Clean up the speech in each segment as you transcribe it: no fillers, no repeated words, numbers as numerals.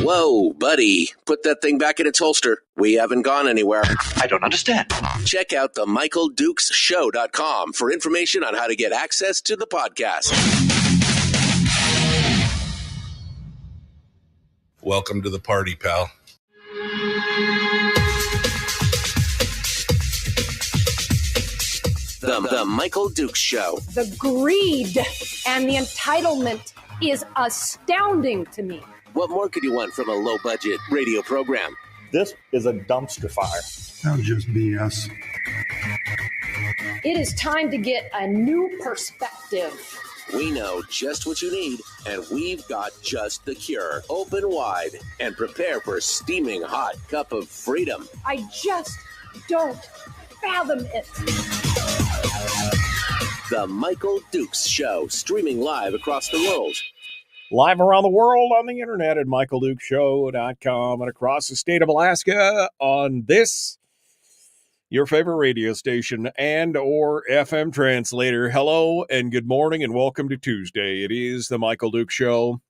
Whoa, buddy. Put that thing back in its holster. We haven't gone anywhere. I don't understand. Check out the MichaelDukesShow.com for information on how to get access to the podcast. Welcome to the party, pal. The Michael Dukes Show. The greed and the entitlement is astounding to me. What more could you want from a low-budget radio program? This is a dumpster fire. That's just BS. It is time to get a new perspective. We know just what you need, and we've got just the cure. Open wide and prepare for a steaming hot cup of freedom. I just don't fathom it. The Michael Dukes Show, streaming live across the world. Live around the world on the internet at MichaelDukesShow.com and across the state of Alaska on this, your favorite radio station and or FM translator. Hello and good morning and welcome to Tuesday. It is the Michael Dukes Show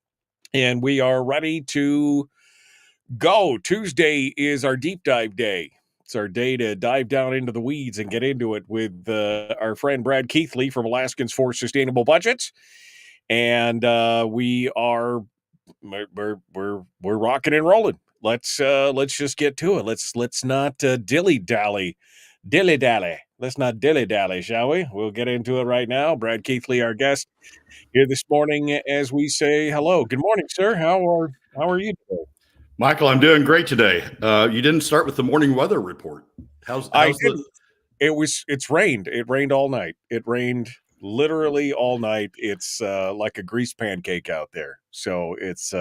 and we are ready to go. Tuesday is our deep dive day. It's our day to dive down into the weeds and get into it with our friend Brad Keithley from Alaskans for Sustainable Budgets. And we're rocking and rolling. Let's just get to it. Let's not dilly dally. Let's not dilly dally, shall we? We'll get into it right now. Brad Keithley, our guest here this morning, as we say hello. Good morning, sir. How are you today? Michael, I'm doing great today. You didn't start with the morning weather report. It's rained. It rained all night. It rained literally all night. It's like a grease pancake out there. So it's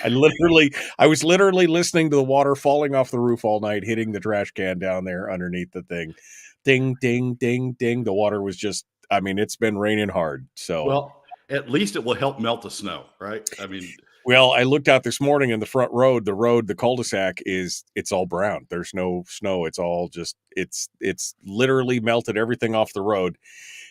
I was literally listening to the water falling off the roof all night, hitting the trash can down there underneath the thing. Ding, ding, ding, ding. The water was just, I mean, it's been raining hard. So, Well, at least it will help melt the snow, right? I mean, well, I looked out this morning in the front road, the cul-de-sac it's all brown. There's no snow. It's all just, it's literally melted everything off the road,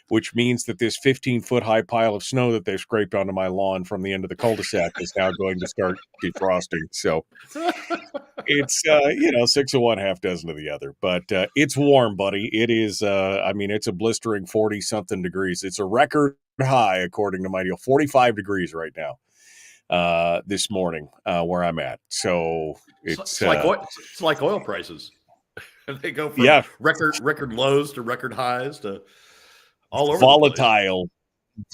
which means that this 15-foot high pile of snow that they scraped onto my lawn from the end of the cul-de-sac is now going to start defrosting. So it's, 6 of one, half dozen of the other, but it's warm, buddy. It is, it's a blistering 40 something degrees. It's a record high, according to my deal, 45 degrees right now. This morning, where I'm at. So it's like oil prices. They go from record lows to record highs to all over. Volatile.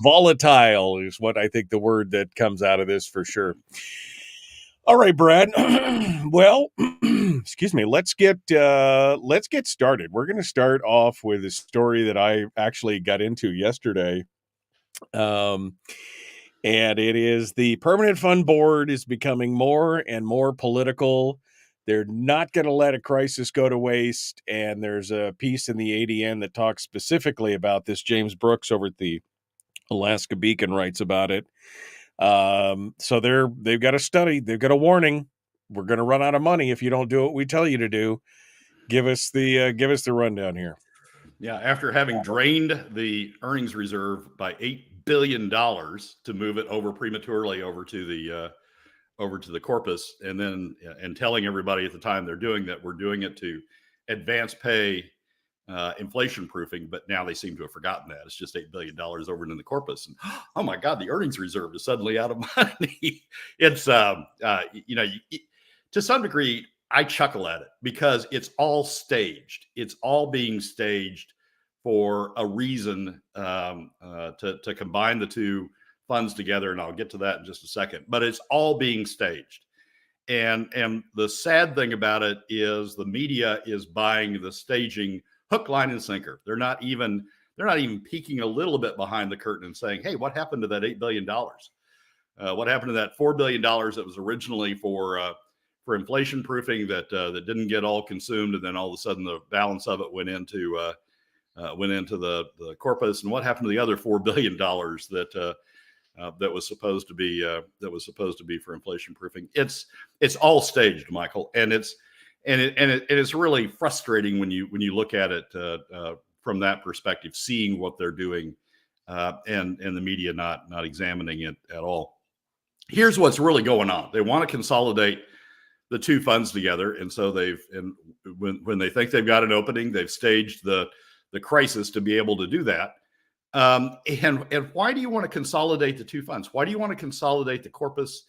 Volatile is what I think the word that comes out of this for sure. All right, Brad. Well, excuse me. Let's get started. We're going to start off with a story that I actually got into yesterday. And it is the Permanent Fund Board is becoming more and more political. They're not going to let a crisis go to waste. And there's a piece in the ADN that talks specifically about this. James Brooks over at the Alaska Beacon writes about it. So they've got a study. They've got a warning. We're going to run out of money if you don't do what we tell you to do. Give us the rundown here. Yeah, after having drained the earnings reserve by $8 billion to move it over prematurely over to the corpus, and telling everybody at the time they're doing that, we're doing it to advance pay inflation proofing, but now they seem to have forgotten that. It's just $8 billion over in the corpus. And oh my God, the earnings reserve is suddenly out of money. It's, to some degree, I chuckle at it because it's all staged. It's all being staged for a reason to combine the two funds together. And I'll get to that in just a second, but it's all being staged. And the sad thing about it is the media is buying the staging hook, line, and sinker. They're not even peeking a little bit behind the curtain and saying, hey, what happened to that $8 billion? What happened to that $4 billion that was originally for inflation proofing that didn't get all consumed, and then all of a sudden the balance of it went into the corpus? And what happened to the other $4 billion that was supposed to be for inflation proofing? It's all staged, Michael, and it's really frustrating when you look at it from that perspective, seeing what they're doing, and the media not examining it at all. Here's what's really going on. They want to consolidate the two funds together, and so when they think they've got an opening, they've staged the crisis to be able to do that. And why do you want to consolidate the two funds? Why do you want to consolidate the corpus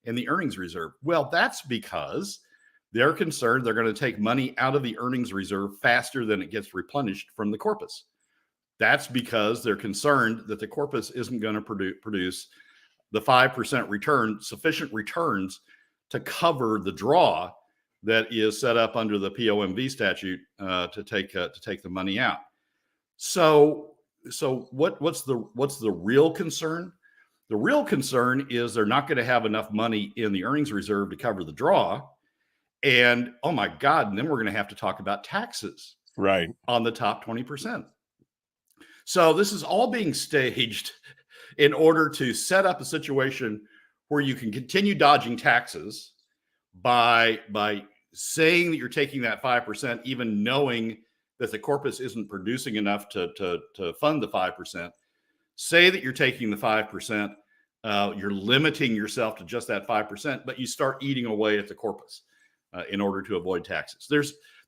and the earnings reserve? Well, that's because they're concerned they're going to take money out of the earnings reserve faster than it gets replenished from the corpus. That's because they're concerned that the corpus isn't going to produce the 5% return, sufficient returns to cover the draw that is set up under the POMV statute to take the money out. So what's the real concern? The real concern is they're not going to have enough money in the earnings reserve to cover the draw. And oh my God, and then we're going to have to talk about taxes, right, on the top 20%. So this is all being staged in order to set up a situation where you can continue dodging taxes by saying that you're taking that 5%, even knowing that the corpus isn't producing enough to fund the 5%. Say that you're taking the 5%, you're limiting yourself to just that 5%, but you start eating away at the corpus in order to avoid taxes.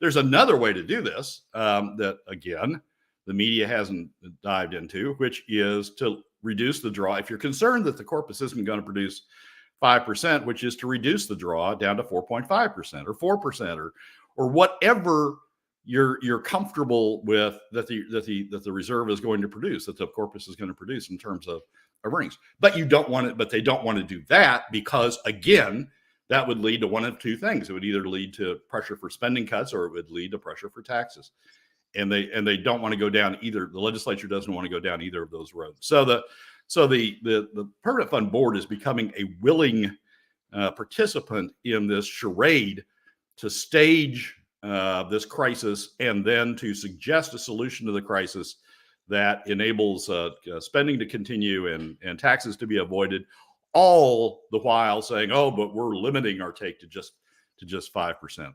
There's another way to do this that, again, the media hasn't dived into, which is to reduce the draw. If you're concerned that the corpus isn't going to produce 5%, which is to reduce the draw down to 4.5% or 4% or whatever you're comfortable with that the reserve is going to produce, that the corpus is going to produce in terms of earnings. But they don't want to do that because, again, that would lead to one of two things. It would either lead to pressure for spending cuts or it would lead to pressure for taxes. And they don't want to go down either. The legislature doesn't want to go down either of those roads. So the Permanent Fund Board is becoming a willing participant in this charade to stage this crisis and then to suggest a solution to the crisis that enables spending to continue and taxes to be avoided, all the while saying, "Oh, but we're limiting our take to just 5%."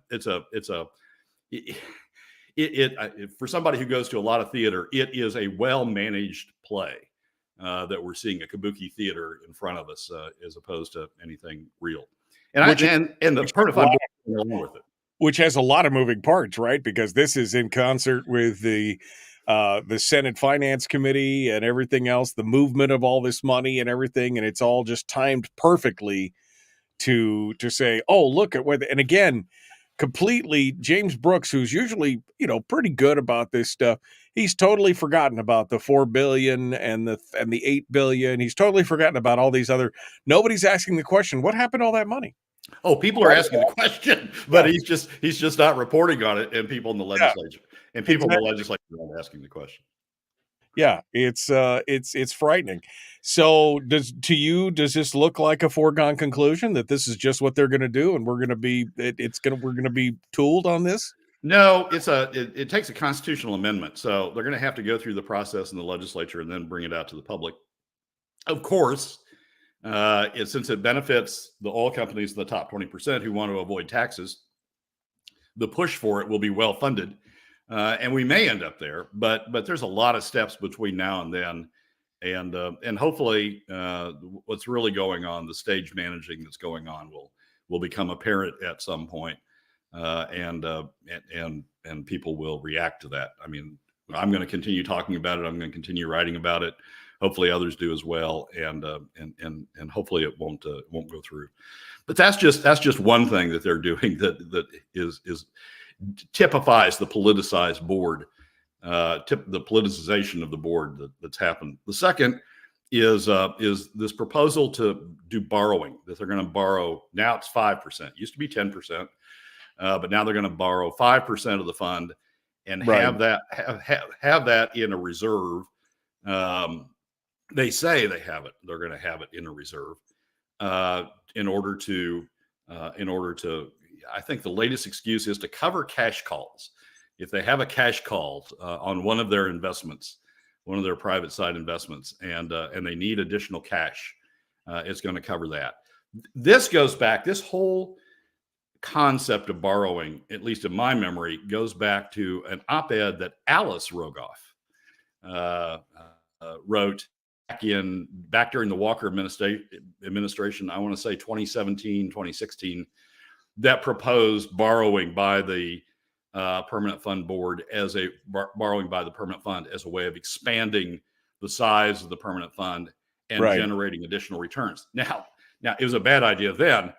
For somebody who goes to a lot of theater, it is a well-managed play that we're seeing a kabuki theater in front of us, as opposed to anything real. And the permanent fund board along with it, which has a lot of moving parts, right? Because this is in concert with the Senate Finance Committee and everything else, the movement of all this money and everything, and it's all just timed perfectly to say, "Oh, look at what." And again, completely, James Brooks, who's usually pretty good about this stuff, he's totally forgotten about the $4 billion and the $8 billion. He's totally forgotten about all these other. Nobody's asking the question, what happened to all that money? Oh, people are asking the question, but he's just not reporting on it, and people in the legislature in the legislature aren't asking the question. Yeah, it's frightening. So does this look like a foregone conclusion that this is just what they're going to do, and we're going to be tooled on this? No, it takes a constitutional amendment, so they're going to have to go through the process in the legislature and then bring it out to the public. Of course, since it benefits the oil companies in the top 20% who want to avoid taxes, the push for it will be well funded, and we may end up there. But there's a lot of steps between now and then, and hopefully, what's really going on, the stage managing that's going on, will become apparent at some point, and people will react to that. I mean, I'm going to continue talking about it. I'm going to continue writing about it. Hopefully others do as well, and hopefully it won't go through. But that's just one thing that they're doing that is typifies the politicized board, the politicization of the board that's happened. The second is this proposal to do borrowing, that they're going to borrow. Now it's 5%. It used to be 10%, but now they're going to borrow 5% of the fund and have that in a reserve. They say they have it. They're going to have it in a reserve in order to. I think the latest excuse is to cover cash calls. If they have a cash call on one of their investments, one of their private side investments, and they need additional cash, it's going to cover that. This goes back. This whole concept of borrowing, at least in my memory, goes back to an op-ed that Alice Rogoff wrote back during the Walker administration, I want to say 2017, 2016, that proposed borrowing by the permanent fund board borrowing by the permanent fund as a way of expanding the size of the permanent fund and generating additional returns. Now it was a bad idea then,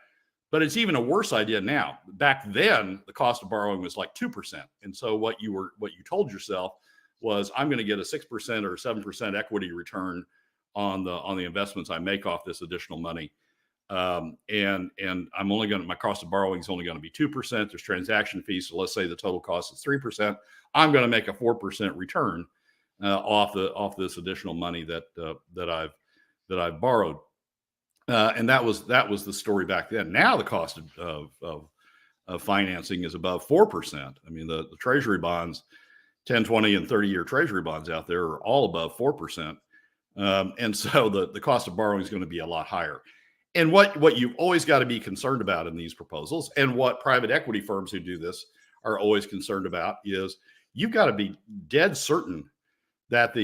but it's even a worse idea now. Back then, the cost of borrowing was like 2%. And so what you told yourself was, I'm going to get a 6% or 7% equity return on the investments I make off this additional money. And I'm only my cost of borrowing is only going to be 2%. There's transaction fees. So let's say the total cost is 3%. I'm going to make a 4% return off this additional money that I've borrowed. And that was the story back then. Now the cost of financing is above 4%. I mean, the treasury bonds, 10, 20, and 30-year treasury bonds out there are all above 4%. And so the cost of borrowing is going to be a lot higher. And what you've always got to be concerned about in these proposals, and what private equity firms who do this are always concerned about, is you've got to be dead certain that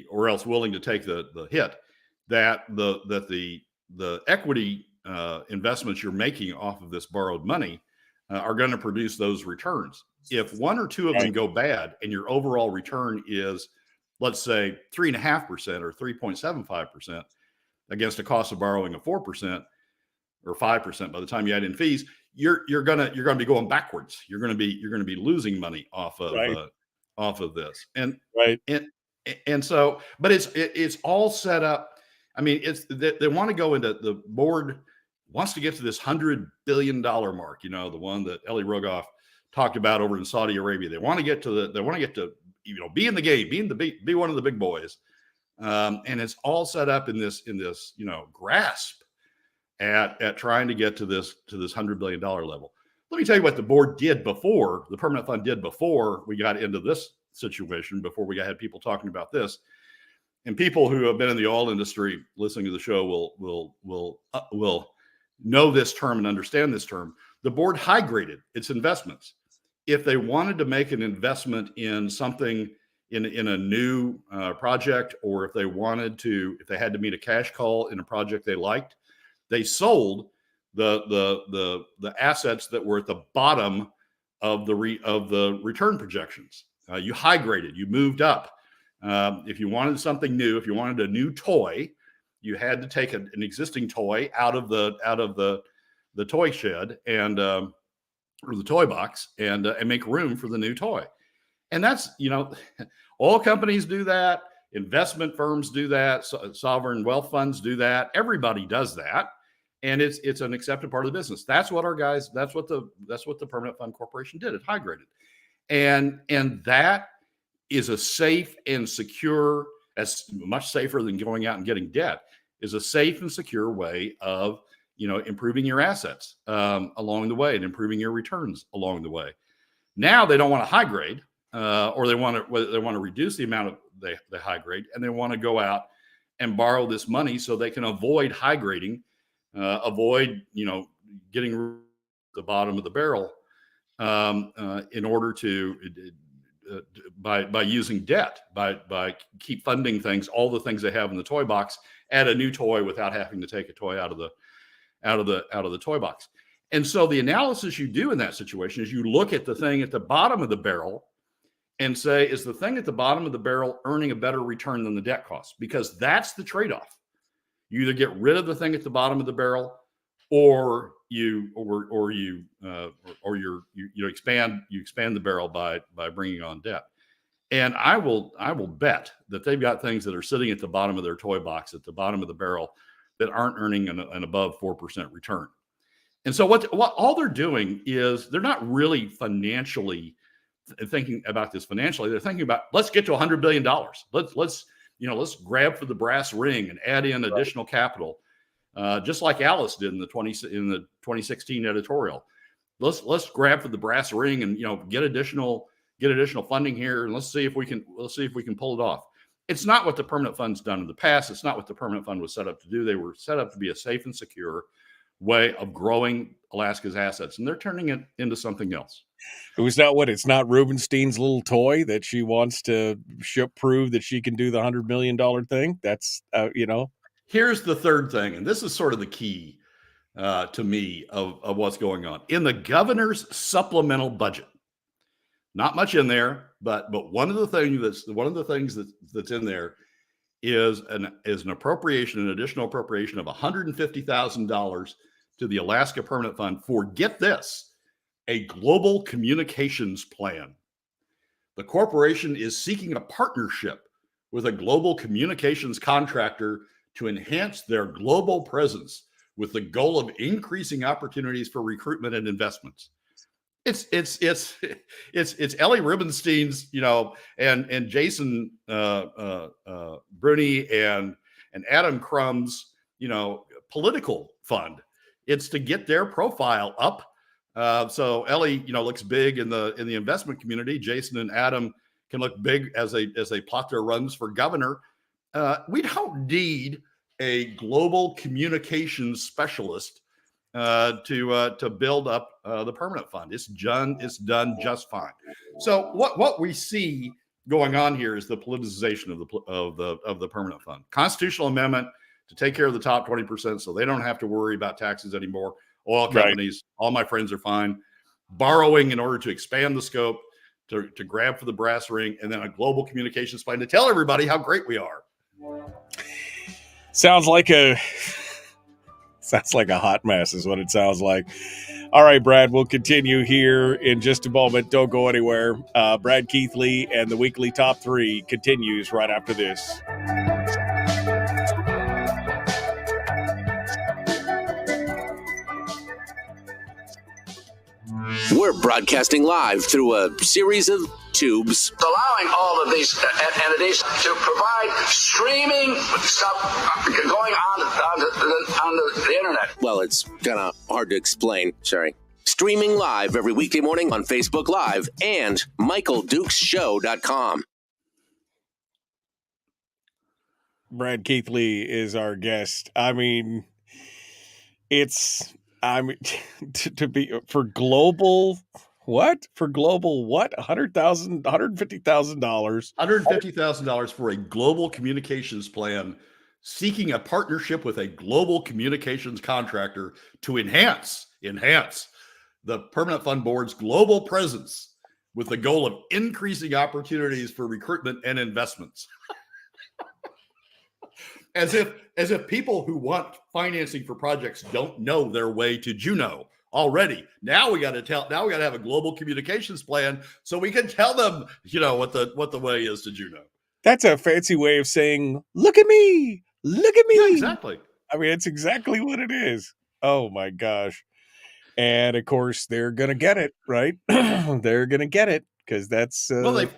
or else willing to take the hit, that the equity investments you're making off of this borrowed money are going to produce those returns. If one or two of them go bad and your overall return is, let's say, 3.5% or 3.75% against a cost of borrowing of 4% or 5% by the time you add in fees, you're gonna be going backwards. You're gonna be losing money off of this. And so, but it's all set up. I mean, they want to go into, the board wants to get to this $100 billion mark, the one that Ellie Rogoff talked about over in Saudi Arabia. They want to get to be in the game, be one of the big boys. And it's all set up in this grasp at trying to get to this $100 billion level. Let me tell you what the board did before, the permanent fund did before we got into this situation, before we had people talking about this. And people who have been in the oil industry listening to the show will know this term and understand this term. The board high graded its investments. If they wanted to make an investment in something in a new project, or if they had to meet a cash call in a project they liked, they sold the assets that were at the bottom of the return projections. You high graded, you moved up. If you wanted something new, if you wanted a new toy, you had to take an existing toy out of the toy shed and or the toy box and make room for the new toy. And that's, oil companies do that, investment firms do that, sovereign wealth funds do that. Everybody does that, and it's an accepted part of the business. That's what that's what the Permanent Fund Corporation did. It high graded, and that is a safe and secure, as much safer than going out and getting debt, is a safe and secure way of improving your assets along the way and improving your returns along the way. Now they don't want to high grade, or they want to reduce the amount of they high grade, and they want to go out and borrow this money so they can avoid high grading, avoid getting the bottom of the barrel in order to by using debt, by keep funding things, all the things they have in the toy box, add a new toy without having to take a toy out of the toy box. And so the analysis you do in that situation is you look at the thing at the bottom of the barrel and say, is the thing at the bottom of the barrel earning a better return than the debt cost? Because that's the trade-off. You either get rid of the thing at the bottom of the barrel, or you expand the barrel by bringing on debt. And I will bet that they've got things that are sitting at the bottom of their toy box, at the bottom of the barrel, that aren't earning an above 4% return. And so what all they're doing is they're not really financially thinking about this financially. They're thinking about, let's get to $100 billion. Let's grab for the brass ring and add in additional capital, just like Alice did in the 2016 editorial. Let's grab for the brass ring and get additional funding here, and let's see if we can pull it off. It's not what the permanent fund's done in the past. It's not what the permanent fund was set up to do. They were set up to be a safe and secure way of growing Alaska's assets, and they're turning it into something else. It's not Rubenstein's little toy that she wants to prove that she can do the $100 million thing. That's, Here's the third thing, and this is sort of the key to me of what's going on. In the governor's supplemental budget, not much in there, but one of the things that's in there is an additional appropriation of $150,000 to the Alaska Permanent Fund for, get this, a global communications plan. The corporation is seeking a partnership with a global communications contractor to enhance their global presence with the goal of increasing opportunities for recruitment and investments. It's Ellie Rubenstein's, and Jason Bruni and Adam Crumb's, political fund. It's to get their profile up. So Ellie, looks big in the investment community. Jason and Adam can look big as they plot their runs for governor. We don't need a global communications specialist to build up the permanent fund. It's done just fine. So what we see going on here is the politicization of the permanent fund. Constitutional amendment to take care of the top 20%, so they don't have to worry about taxes anymore. Oil companies, all my friends are fine. Borrowing in order to expand the scope, to grab for the brass ring, and then a global communications plan to tell everybody how great we are. Sounds like a hot mess is what it sounds like. All right, Brad, we'll continue here in just a moment. Don't go anywhere. Brad Keithley and the weekly top 3 continues right after this. We're broadcasting live through a series of tubes, allowing all of these entities to provide streaming stuff going on the internet. well, it's kind of hard to explain. Sorry. Streaming live every weekday morning on Facebook Live and MichaelDukesShow.com. Brad Keithley is our guest. I mean, to be for global what? For global what? $150,000. $150,000 for a global communications plan, seeking a partnership with a global communications contractor to enhance the Permanent Fund Board's global presence with the goal of increasing opportunities for recruitment and investments. As if people who want financing for projects don't know their way to Juneau already. Now we got to have a global communications plan so we can tell them, what the way is to Juneau. That's a fancy way of saying, look at me. Look at me. Yeah, exactly. I mean, it's exactly what it is. Oh my gosh. And of course they're going to get it, right? They're going to get it because that's well,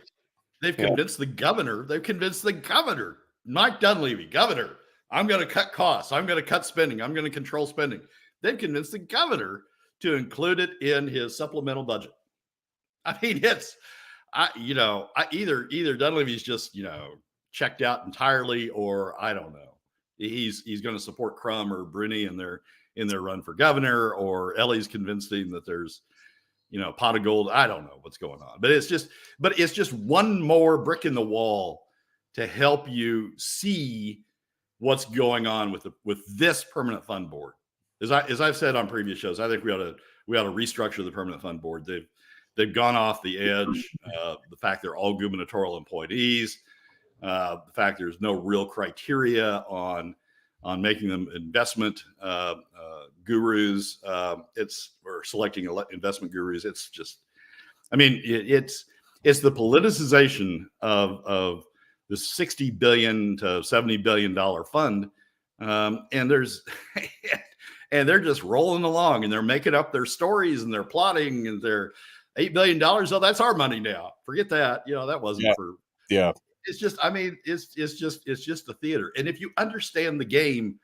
they've convinced the governor. They've convinced the governor, Mike Dunleavy, governor, I'm going to cut costs. I'm going to cut spending. I'm going to control spending. They've convinced the governor to include it in his supplemental budget. I mean, either Dunleavy's just, checked out entirely, or I don't know. He's going to support Crum or Bruni in their run for governor, or Ellie's convinced him that there's, pot of gold. I don't know what's going on, but it's just one more brick in the wall to help you see what's going on with this Permanent Fund Board. As I've said on previous shows, I think we ought to restructure the Permanent Fund Board. They've gone off the edge. The fact they're all gubernatorial employees, the fact there's no real criteria on making them investment gurus. Or selecting investment gurus. It's just, I mean, it's the politicization of the $60 billion to $70 billion fund, and they're just rolling along, and they're making up their stories, and they're plotting, and they're $8 billion. Oh, that's our money now. Forget that. That wasn't for. Yeah. It's just, I mean, it's just the theater. And if you understand the game,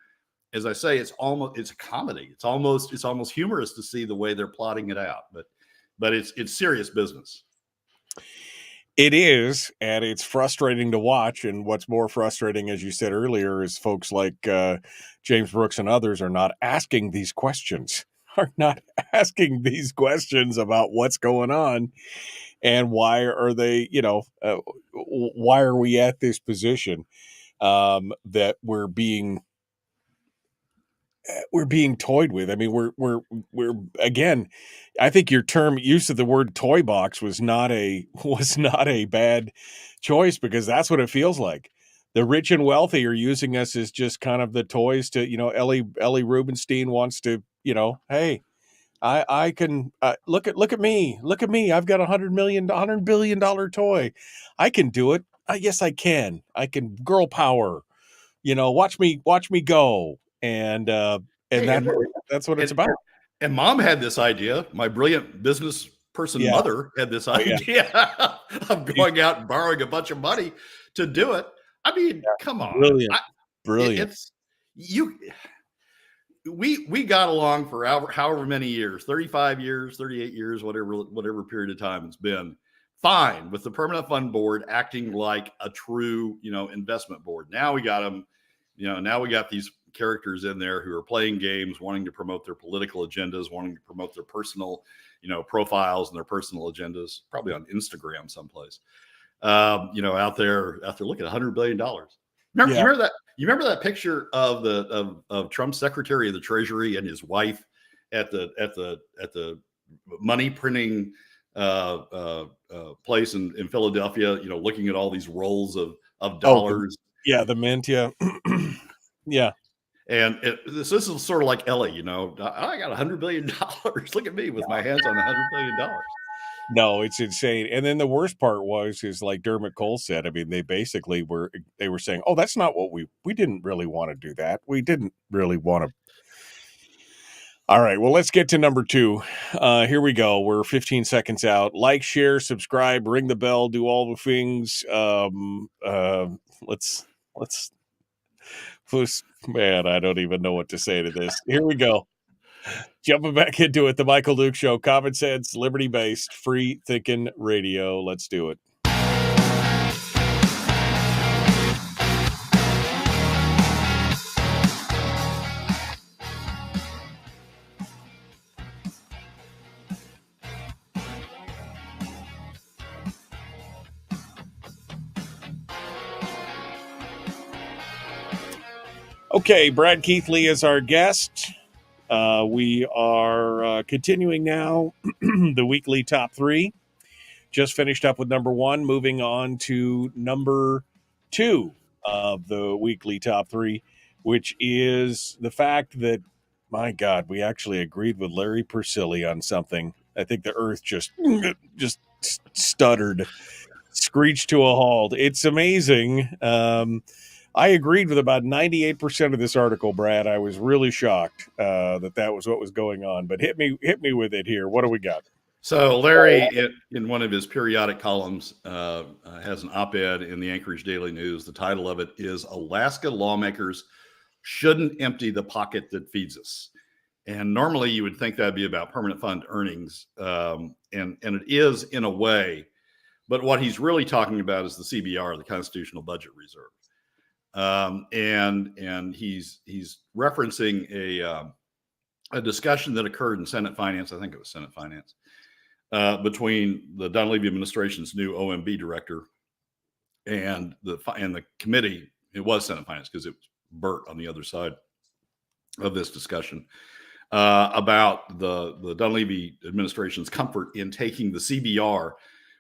as I say, it's a comedy. It's almost humorous to see the way they're plotting it out. But it's serious business. It is, and it's frustrating to watch. And what's more frustrating, as you said earlier, is folks like James Brooks and others are not asking these questions about what's going on and why are they, why are we at this position that we're being toyed with. I mean, we're again, I think your use of the word toy box was not a bad choice, because that's what it feels like. The rich and wealthy are using us as just kind of the toys to, Ellie Rubenstein wants to, hey, I can look at me. I've got $100 billion toy. I can do it. Yes, I can. I can. Girl power. Watch me go. And that's what it's about. And Mom had this idea. My brilliant business person mother had this idea of going out and borrowing a bunch of money to do it. I mean, come on, brilliant. We got along for however many years, 35 years, 38 years, whatever period of time it's been, fine with the Permanent Fund Board acting like a true, investment board. Now we got them, now we got these characters in there who are playing games, wanting to promote their political agendas, wanting to promote their personal, profiles and their personal agendas, probably on Instagram someplace. Out there looking at $100 billion. You remember that picture of Trump's Secretary of the Treasury and his wife at the money printing place in Philadelphia, looking at all these rolls of dollars. The mint. Yeah. And this is sort of like Ellie, I got $100 billion. Look at me with my hands on $100 billion. No, it's insane. And then the worst part is like Dermot Cole said, I mean, they basically were saying, oh, that's not what we didn't really want to do that. We didn't really want to. All right, well, let's get to number 2. Here we go. We're 15 seconds out. Like, share, subscribe, ring the bell, do all the things. Let's man, I don't even know what to say to this. Here we go. Jumping back into it, the Michael Duke Show, common sense, liberty-based, free thinking radio. Let's do it. Okay, Brad Keithley is our guest. We are continuing now the weekly top 3. Just finished up with number 1, moving on to number 2 of the weekly top 3, which is the fact that, my God, we actually agreed with Larry Persily on something. I think the earth just stuttered, screeched to a halt. It's amazing. I agreed with about 98% of this article, Brad. I was really shocked that was what was going on. But hit me with it here. What do we got? So Larry, in one of his periodic columns, has an op-ed in the Anchorage Daily News. The title of it is "Alaska Lawmakers Shouldn't Empty the Pocket That Feeds Us." And normally you would think that'd be about permanent fund earnings. And it is in a way, but what he's really talking about is the CBR, the Constitutional Budget Reserve. And he's referencing a discussion that occurred in Senate Finance. I think it was Senate Finance, between the Dunleavy administration's new OMB director and the committee. It was Senate Finance because it was Burt on the other side of this discussion, about the Dunleavy administration's comfort in taking the CBR,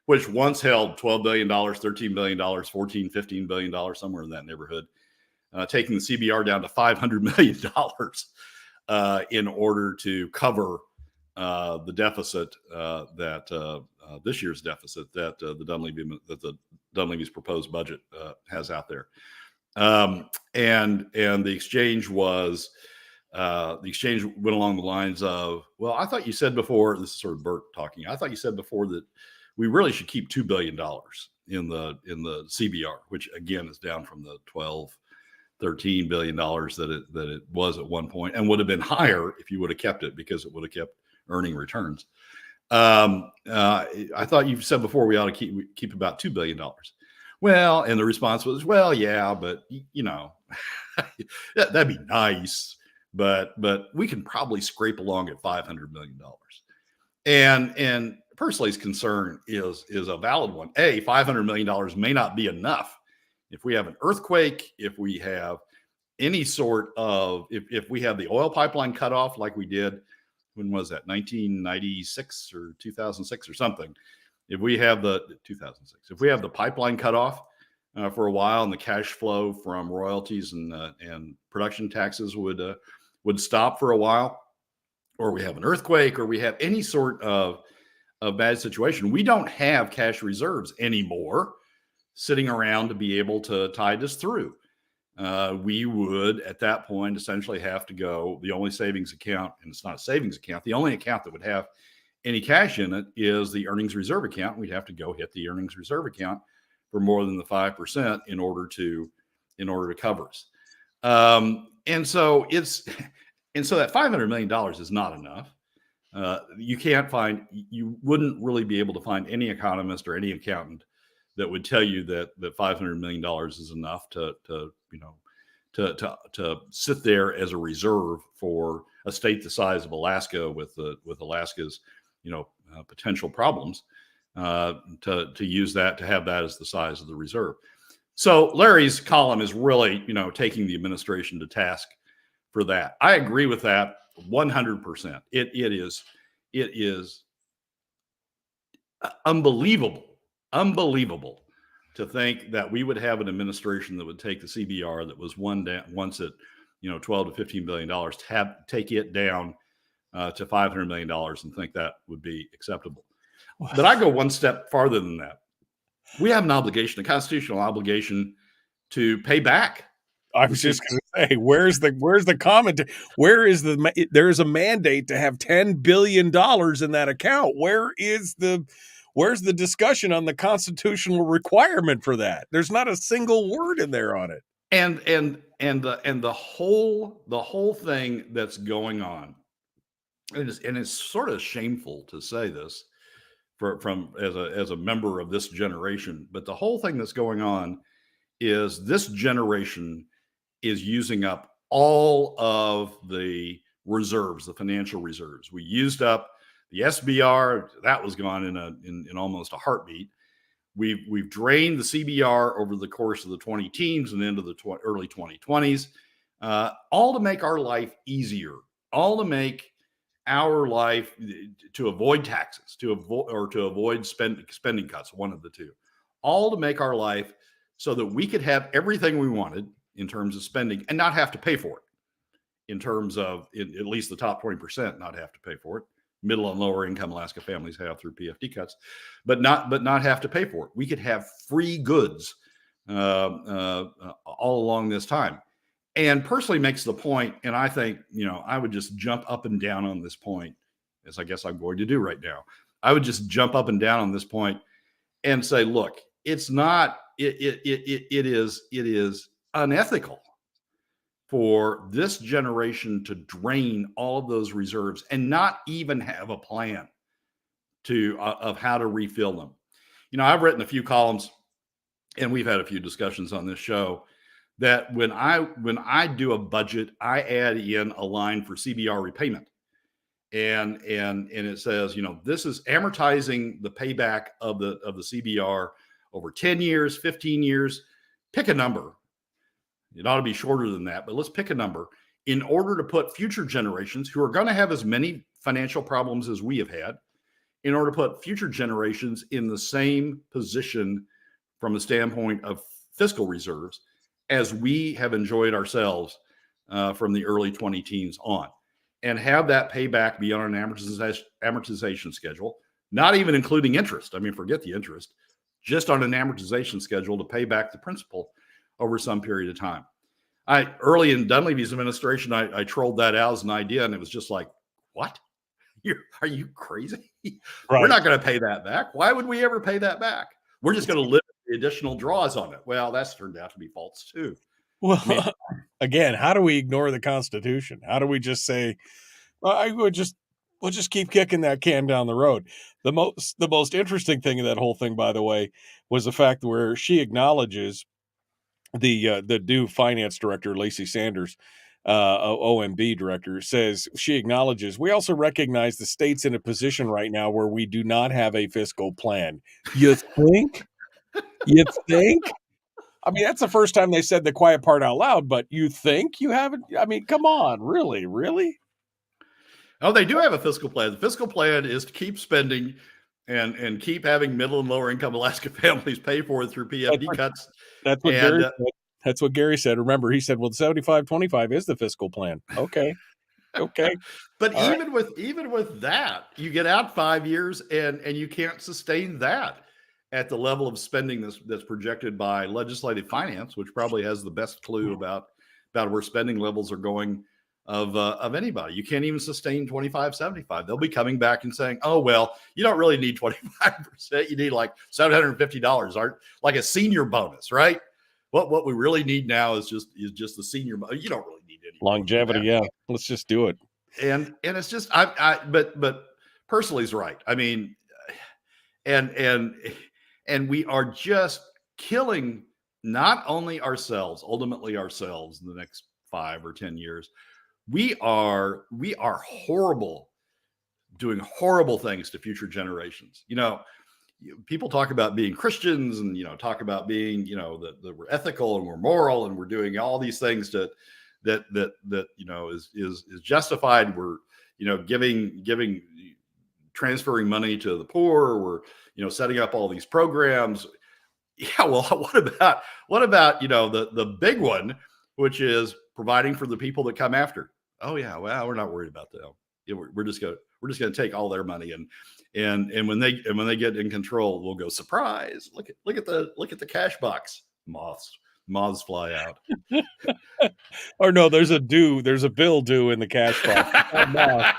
which once held $12 billion, $13 billion, $14, $15 billion, somewhere in that neighborhood, taking the CBR down to $500 million in order to cover the deficit that this year's deficit that the Dunleavy's proposed budget has out there. And the exchange was went along the lines of, well, I thought you said before, this is sort of Burt talking, I thought you said before that we really should keep $2 billion in the CBR, which again is down from the $13 billion that it was at one point, and would have been higher if you would have kept it, because it would have kept earning returns. I thought you said before we ought to keep about $2 billion. Well, and the response was, well, yeah, but that'd be nice, but we can probably scrape along at $500 million. And Persly's concern is a valid one. $500 million may not be enough. If we have an earthquake, if we have any sort of, if we have the oil pipeline cut off like we did, when was that, 1996 or 2006 or something? If we have the 2006, if we have the pipeline cut off for a while, and the cash flow from royalties and production taxes would stop for a while, or we have an earthquake, or we have any sort of bad situation, we don't have cash reserves anymore sitting around to be able to tide us through. We would at that point essentially have to go, the only savings account, and it's not a savings account, the only account that would have any cash in it is the earnings reserve account. We'd have to go hit the earnings reserve account for more than the 5% in order to cover us. And so that $500 million is not enough. You wouldn't really be able to find any economist or any accountant that would tell you that $500 million is enough to sit there as a reserve for a state the size of Alaska with Alaska's potential problems, to use that, to have that as the size of the reserve. So Larry's column is really taking the administration to task for that. I agree with that 100%. It is unbelievable to think that we would have an administration that would take the CBR that was once at $12 to $15 billion, take it down to $500 million and think that would be acceptable. But I go one step farther than that. We have an obligation, a constitutional obligation, to pay back. I was just going to Hey, where's the comment? Where is there's a mandate to have $10 billion in that account. Where's the discussion on the constitutional requirement for that? There's not a single word in there on it. And the whole thing that's going on, and it's sort of shameful to say this from as a member of this generation, but the whole thing that's going on is this generation is using up all of the reserves, the financial reserves. We used up the SBR, that was gone in almost a heartbeat. We've drained the CBR over the course of the 20 teens and into the early 2020s, all to make our life easier, all to make our life, to avoid taxes, to avoid spending cuts, one of the two, all to make our life so that we could have everything we wanted in terms of spending and not have to pay for it. In terms of at least the top 20% not have to pay for it. Middle and lower income Alaska families have through PFD cuts, but not have to pay for it. We could have free goods all along this time. And Persily makes the point, and I think, I would just jump up and down on this point, as I guess I'm going to do right now. I would just jump up and down on this point and say, look, it's not, it is unethical for this generation to drain all of those reserves and not even have a plan of how to refill them. I've written a few columns, and we've had a few discussions on this show, that when I do a budget, I add in a line for CBR repayment, and it says, this is amortizing the payback of the CBR over 10 years, 15 years, pick a number. It ought to be shorter than that, but let's pick a number in order to put future generations who are going to have as many financial problems as we have had, in order to put future generations in the same position from the standpoint of fiscal reserves as we have enjoyed ourselves from the early 20 teens on, and have that payback be on an amortization schedule, not even including interest. I mean, forget the interest, just on an amortization schedule to pay back the principal over some period of time. Early in Dunleavy's administration, I trolled that out as an idea, and it was just like, what? Are you crazy? Right. We're not going to pay that back. Why would we ever pay that back? We're just going to limit the additional draws on it. Well, that's turned out to be false too. Well, again, how do we ignore the Constitution? How do we just say, well, we'll just keep kicking that can down the road? The most interesting thing in that whole thing, by the way, was the fact where she acknowledges the new finance director, Lacey Sanders, OMB director, says she acknowledges, we also recognize the state's in a position right now where we do not have a fiscal plan. You think? You think? I mean, that's the first time they said the quiet part out loud, but you think you haven't? I mean, come on, really? Oh, they do have a fiscal plan. The fiscal plan is to keep spending and keep having middle and lower income Alaska families pay for it through PFD cuts. That's what Gary said. That's what Gary said. Remember, he said, well, 75-25 is the fiscal plan. Okay. But even with that, you get out 5 years and you can't sustain that at the level of spending that's projected by legislative finance, which probably has the best clue about where spending levels are going of anybody. You can't even sustain 25-75. They'll be coming back and saying, oh, well, you don't really need 25%. You need like $750, like a senior bonus, right? What we really need now is just the senior. You don't really need any longevity. Yeah, let's just do it. And it's just but Persily's right. I mean, and we are just killing not only ultimately ourselves in the next 5 or 10 years. We are horrible, doing horrible things to future generations. People talk about being Christians and, talk about being, that we're ethical and we're moral and we're doing all these things that is justified. We're, transferring money to the poor. We're, setting up all these programs. Yeah. Well, what about, the big one, which is providing for the people that come after? Oh yeah. Well, we're not worried about them. We're just going to take all their money and when they get in control, we'll go, surprise, look at the cash box, moths moths fly out. Or no, there's a bill due in the cash box.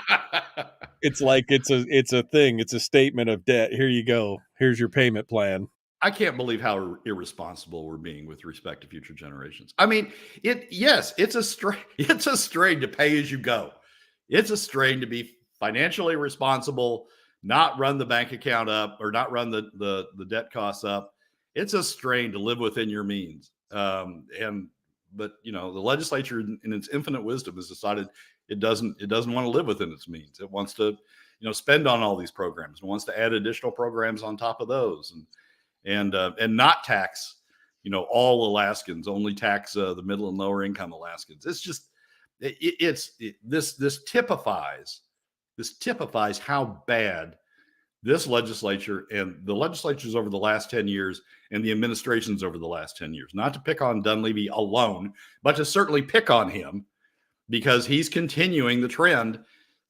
It's like it's a thing. It's a statement of debt. Here you go. Here's your payment plan. I can't believe how irresponsible we're being with respect to future generations. I mean, it's a strain to pay as you go. It's a strain to be financially responsible, not run the bank account up or not run the debt costs up. It's a strain to live within your means. But the legislature in its infinite wisdom has decided it doesn't want to live within its means. It wants to, spend on all these programs. It wants to add additional programs on top of those and not tax, all Alaskans, only tax the middle and lower income Alaskans. It's just, this typifies how bad this legislature and the legislatures over the last 10 years and the administrations over the last 10 years, not to pick on Dunleavy alone, but to certainly pick on him because he's continuing the trend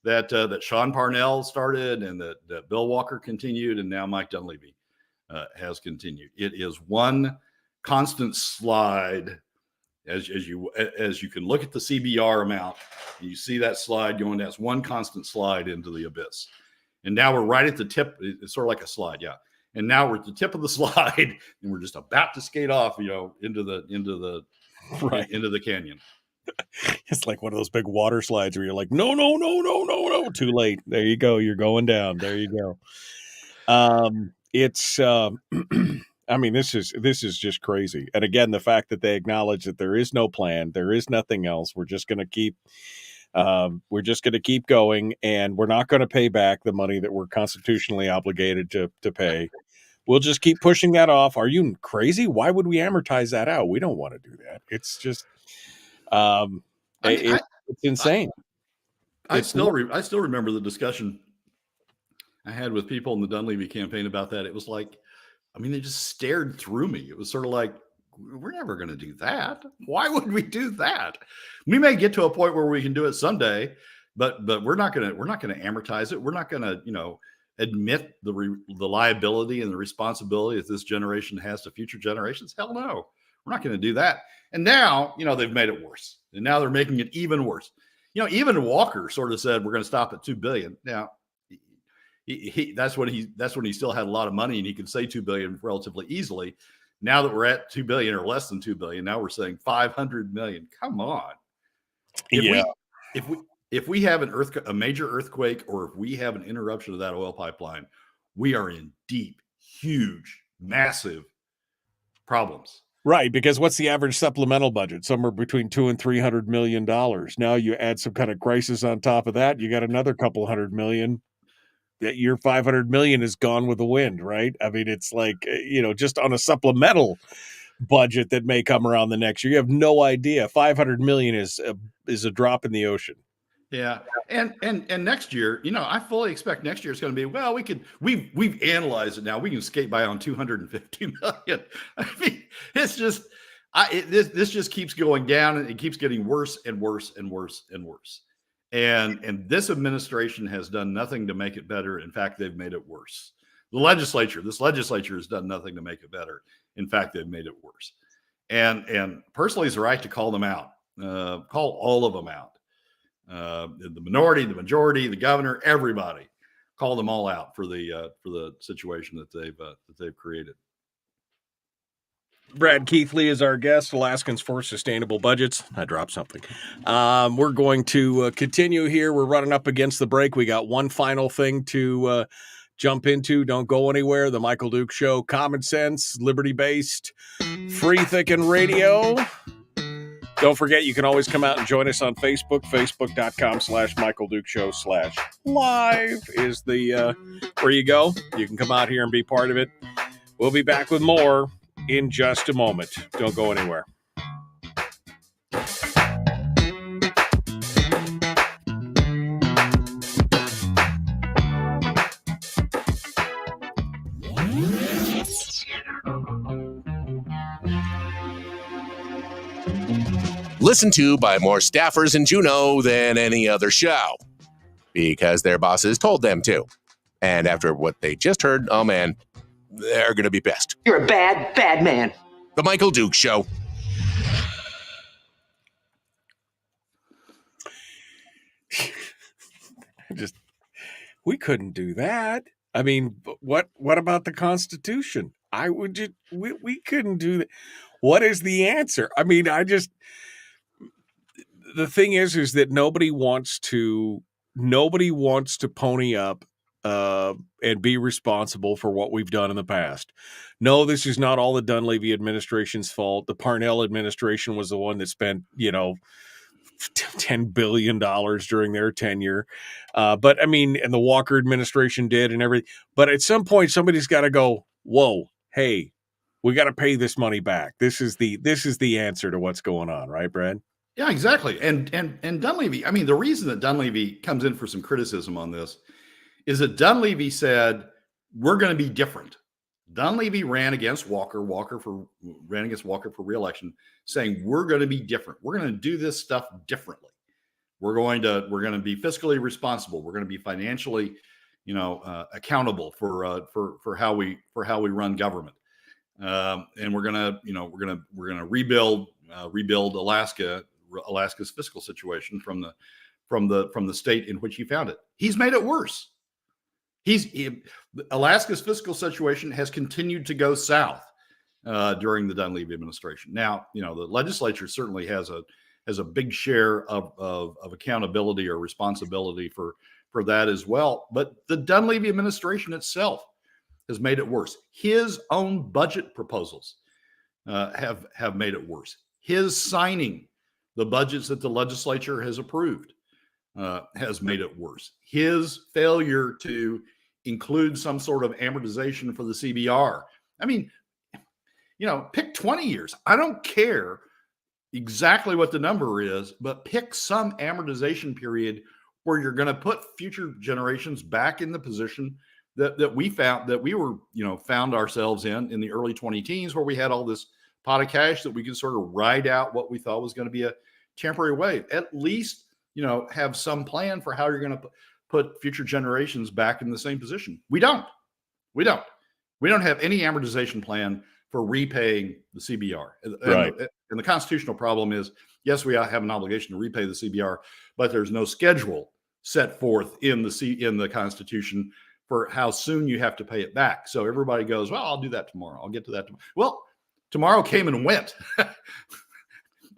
that Sean Parnell started and that Bill Walker continued, and now Mike Dunleavy has continued. It is one constant slide as you can look at the CBR amount and you see that slide going down. It's one constant slide into the abyss. And now we're right at the tip. It's sort of like a slide. Yeah. And now we're at the tip of the slide and we're just about to skate off, into the canyon. It's like one of those big water slides where you're like, no, too late. There you go. You're going down. There you go. It's, I mean, this is just crazy. And again, the fact that they acknowledge that there is no plan, there is nothing else. We're just going to keep going, and we're not going to pay back the money that we're constitutionally obligated to pay. We'll just keep pushing that off. Are you crazy? Why would we amortize that out? We don't want to do that. It's just, it's insane. I still remember the discussion I had with people in the Dunleavy campaign about that. It was like, they just stared through me. It was sort of like, we're never going to do that. Why would we do that? We may get to a point where we can do it someday, but we're not going to amortize it. We're not going to, admit the liability and the responsibility that this generation has to future generations. Hell no, we're not going to do that. And now, they've made it worse, and now they're making it even worse. Even Walker sort of said we're going to stop at $2 billion. Now, that's when he still had a lot of money and he could say $2 billion relatively easily. Now that we're at $2 billion or less than $2 billion, now we're saying $500 million. Come on. If we have a major earthquake, or if we have an interruption of that oil pipeline, we are in deep, huge, massive problems. Right, because what's the average supplemental budget? Somewhere between $200 and $300 million. Now you add some kind of crisis on top of that, you got another couple $100 million. That your $500 million is gone with the wind, right? I mean, it's like, just on a supplemental budget that may come around the next year, you have no idea. $500 million is a drop in the ocean. Yeah. And next year, I fully expect next year is going to be, well, we've analyzed it now. We can skate by on $250 million. I mean, it's just, this just keeps going down, and it keeps getting worse and worse and worse and worse. And this administration has done nothing to make it better. In fact, they've made it worse. This legislature has done nothing to make it better. In fact, they've made it worse. And Persily's right to call them out, call all of them out. The minority, the majority, the governor, everybody, call them all out for the situation that they've created. Brad Keithley is our guest, Alaskans for Sustainable Budgets. I dropped something. We're going to continue here. We're running up against the break. We got one final thing to jump into. Don't go anywhere. The Michael Duke Show, common sense, liberty-based, free-thinking radio. Don't forget, you can always come out and join us on Facebook. Facebook.com/Michael Duke Show /live is the where you go. You can come out here and be part of it. We'll be back with more in just a moment. Don't go anywhere. Listened to by more staffers in Juneau than any other show, because their bosses told them to. And after what they just heard, oh man, they're going to be pissed. You're a bad, bad man. The Michael Duke Show. Just we couldn't do that. I mean, what about the Constitution? We couldn't do that. What is the answer? I mean, the thing is that nobody wants to pony up and be responsible for what we've done in the past. No, this is not all the Dunleavy administration's fault. The Parnell administration was the one that spent, $10 billion during their tenure. But I mean, and the Walker administration did and everything. But at some point, somebody's got to go, whoa, hey, we got to pay this money back. This is the answer to what's going on, right, Brad? Yeah, exactly. And Dunleavy, I mean, the reason that Dunleavy comes in for some criticism on this is that Dunleavy said, we're going to be different. Dunleavy ran against Walker. Ran against Walker for re-election, saying we're going to be different. We're going to do this stuff differently. We're going to be fiscally responsible. We're going to be financially, accountable for how we run government. And we're going to rebuild Alaska's fiscal situation from the state in which he found it. He's made it worse. Alaska's fiscal situation has continued to go south during the Dunleavy administration. Now, the legislature certainly has a big share of accountability or responsibility for that as well. But the Dunleavy administration itself has made it worse. His own budget proposals have made it worse. His signing the budgets that the legislature has approved has made it worse. His failure to include some sort of amortization for the CBR. I mean, pick 20 years. I don't care exactly what the number is, but pick some amortization period where you're going to put future generations back in the position that we found ourselves in the early 2010s, where we had all this pot of cash that we could sort of ride out what we thought was going to be a temporary wave. At least, have some plan for how you're going to put future generations back in the same position. We don't have any amortization plan for repaying the CBR. Right. And the constitutional problem is, yes, we have an obligation to repay the CBR, but there's no schedule set forth in the Constitution for how soon you have to pay it back. So everybody goes, well, I'll do that tomorrow. I'll get to that tomorrow. Well, tomorrow came and went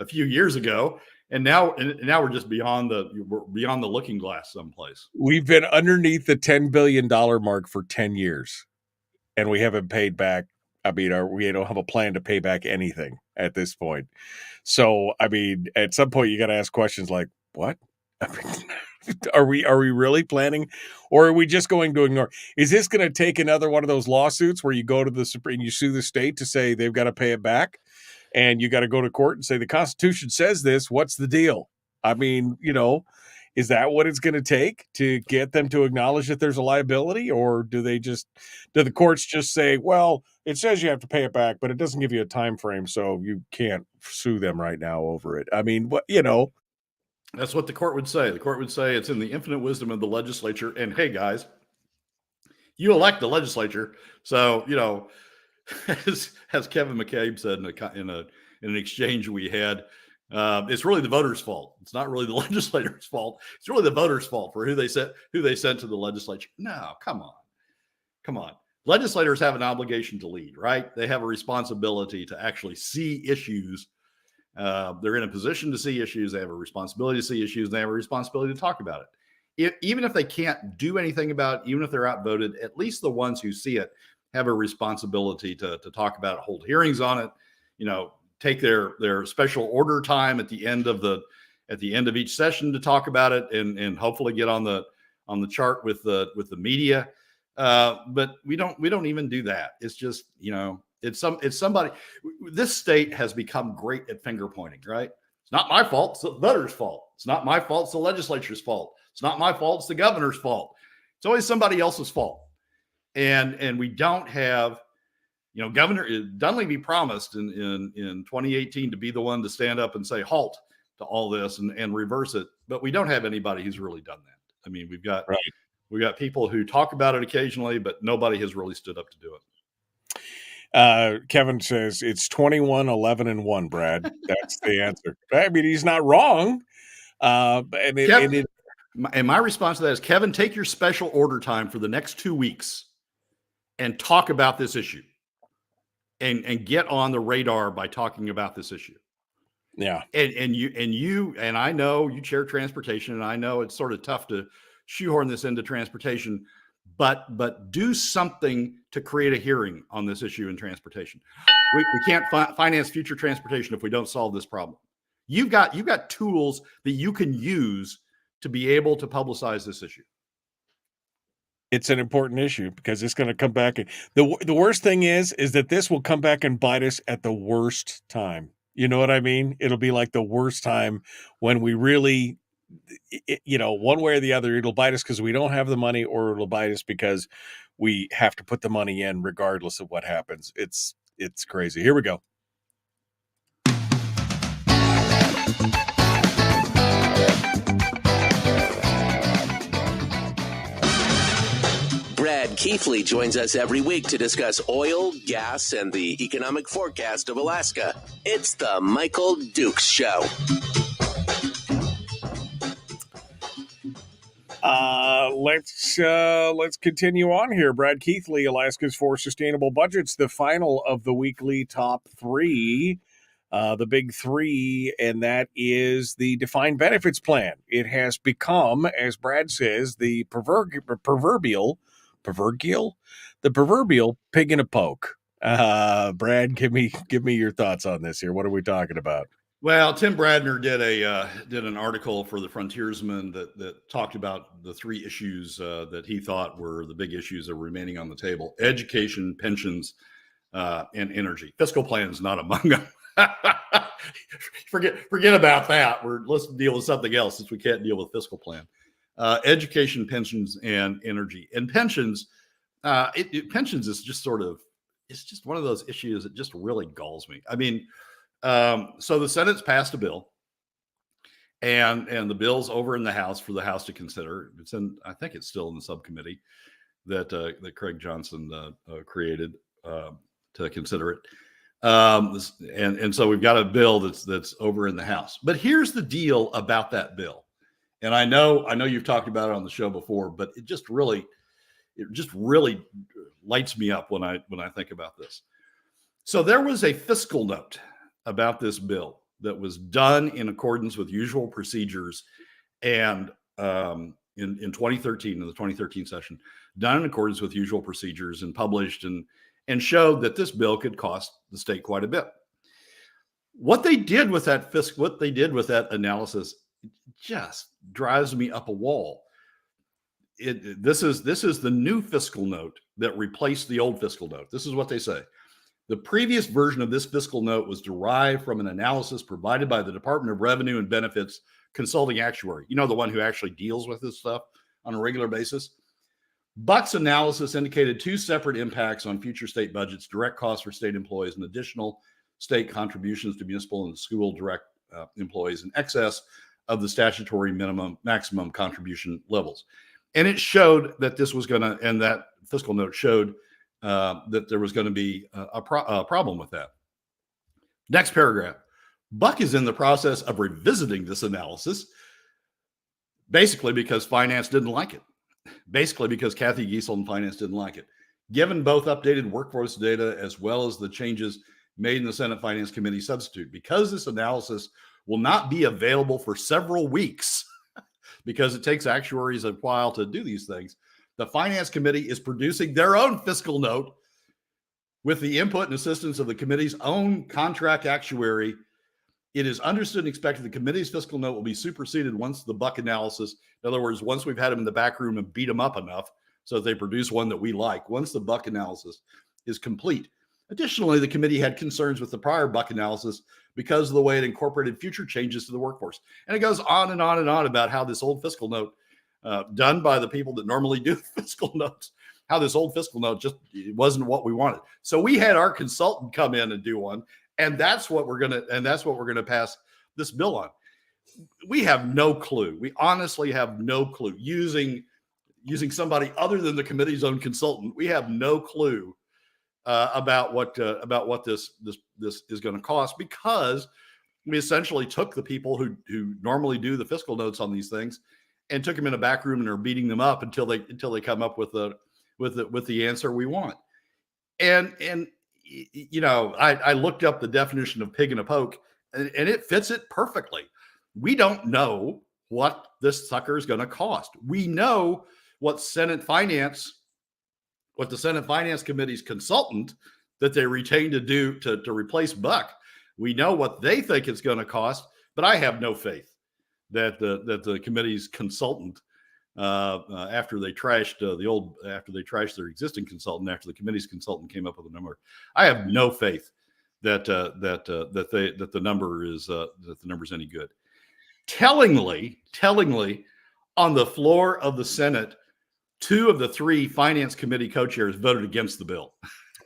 a few years ago. And now we're just beyond the looking glass someplace. We've been underneath the $10 billion mark for 10 years, and we haven't paid back. I mean, we don't have a plan to pay back anything at this point. So, I mean, at some point you got to ask questions like, what? I mean, are we really planning, or are we just going to ignore? Is this going to take another one of those lawsuits where you go to the Supreme, you sue the state to say they've got to pay it back? And you got to go to court and say, the Constitution says this, what's the deal? I mean, is that what it's going to take to get them to acknowledge that there's a liability? Or do the courts just say, well, it says you have to pay it back, but it doesn't give you a time frame, so you can't sue them right now over it? I mean, That's what the court would say. The court would say it's in the infinite wisdom of the legislature. And hey, guys, you elect the legislature. So, as Kevin McCabe said in an exchange we had, it's really the voters' fault. It's not really the legislators' fault. It's really the voters' fault for who they sent to the legislature. No, come on. Legislators have an obligation to lead, right? They have a responsibility to actually see issues. They're in a position to see issues. They have a responsibility to see issues. They have a responsibility to talk about it. Even if they can't do anything about it, even if they're outvoted, at least the ones who see it have a responsibility to talk about it, hold hearings on it, take their special order time at the end of each session to talk about it, and hopefully get on the chart with the media. But we don't even do that. It's just, it's somebody. This state has become great at finger pointing, right? It's not my fault. It's the voters' fault. It's not my fault. It's the legislature's fault. It's not my fault. It's the governor's fault. It's always somebody else's fault. And we don't have, Governor Dunleavy promised in 2018 to be the one to stand up and say halt to all this and reverse it. But we don't have anybody who's really done that. I mean, we've got people who talk about it occasionally, but nobody has really stood up to do it. Kevin says it's 21, 11, and 1, Brad. That's the answer. I mean, he's not wrong. And my response to that is, Kevin, take your special order time for the next 2 weeks and talk about this issue and get on the radar by talking about this issue. Yeah. And I know you chair transportation, and I know it's sort of tough to shoehorn this into transportation, but do something to create a hearing on this issue in transportation. We can't finance future transportation if we don't solve this problem. You've got tools that you can use to be able to publicize this issue. It's an important issue because it's going to come back. The worst thing is that this will come back and bite us at the worst time. You know what I mean? It'll be like the worst time when we really, one way or the other, it'll bite us because we don't have the money, or it'll bite us because we have to put the money in regardless of what happens. It's crazy. Here we go. Brad Keithley joins us every week to discuss oil, gas, and the economic forecast of Alaska. It's the Michael Dukes Show. Let's continue on here. Brad Keithley, Alaska's for Sustainable Budgets, the final of the weekly top three. The big three, and that is the defined benefits plan. It has become, as Brad says, the proverbial pig in a poke. Brad, give me your thoughts on this here. What are we talking about? Well, Tim Bradner did an article for the Frontiersman that talked about the three issues that he thought were the big issues that were remaining on the table: education, pensions, and energy. Fiscal plan is not among them. Forget about that. Let's deal with something else, since we can't deal with fiscal plan. Education, pensions, and energy. And pensions, pensions is just it's just one of those issues that just really galls me. I mean, so the Senate's passed a bill, and the bill's over in the House for the House to consider. I think it's still in the subcommittee that Craig Johnson created to consider it. And so we've got a bill that's over in the House. But here's the deal about that bill. And I know you've talked about it on the show before, but it just really lights me up when I think about this. So there was a fiscal note about this bill that was done in accordance with usual procedures, and in 2013, in the 2013 session, done in accordance with usual procedures and published and showed that this bill could cost the state quite a bit. What they did with that analysis just drives me up a wall. This is the new fiscal note that replaced the old fiscal note. This is what they say. The previous version of this fiscal note was derived from an analysis provided by the Department of Revenue and Benefits consulting actuary. You know, the one who actually deals with this stuff on a regular basis. Buck's analysis indicated two separate impacts on future state budgets: direct costs for state employees and additional state contributions to municipal and school direct employees in excess of the statutory maximum contribution levels. And it showed that this was going to, and that fiscal note showed that there was going to be a problem with that. Next paragraph. Buck is in the process of revisiting this analysis, basically because finance didn't like it. Basically because Kathy Giesel and finance didn't like it. Given both updated workforce data as well as the changes made in the Senate Finance Committee substitute, because this analysis will not be available for several weeks, because it takes actuaries a while to do these things, the Finance Committee is producing their own fiscal note with the input and assistance of the committee's own contract actuary. It is understood and expected the committee's fiscal note will be superseded once the Buck analysis, in other words, once we've had them in the back room and beat them up enough so that they produce one that we like, once the Buck analysis is complete. Additionally, the committee had concerns with the prior Buck analysis because of the way it incorporated future changes to the workforce. And it goes on and on and on about how this old fiscal note, done by the people that normally do fiscal notes, how this old fiscal note just wasn't what we wanted. So we had our consultant come in and do one, and that's what we're gonna pass this bill on. We have no clue. We honestly have no clue. Using somebody other than the committee's own consultant, we have no clue about what this is going to cost, because we essentially took the people who normally do the fiscal notes on these things and took them in a back room and are beating them up until they come up with the answer we want. And I looked up the definition of pig in a poke, and it fits it perfectly. We don't know what this sucker is going to cost. We know what the Senate Finance Committee's consultant that they retained to replace Buck. We know what they think it's going to cost, but I have no faith that the committee's consultant, after they trashed their existing consultant, after the committee's consultant came up with a number, I have no faith that the number is any good. Tellingly, on the floor of the Senate, 2 of the 3 Finance Committee co-chairs voted against the bill.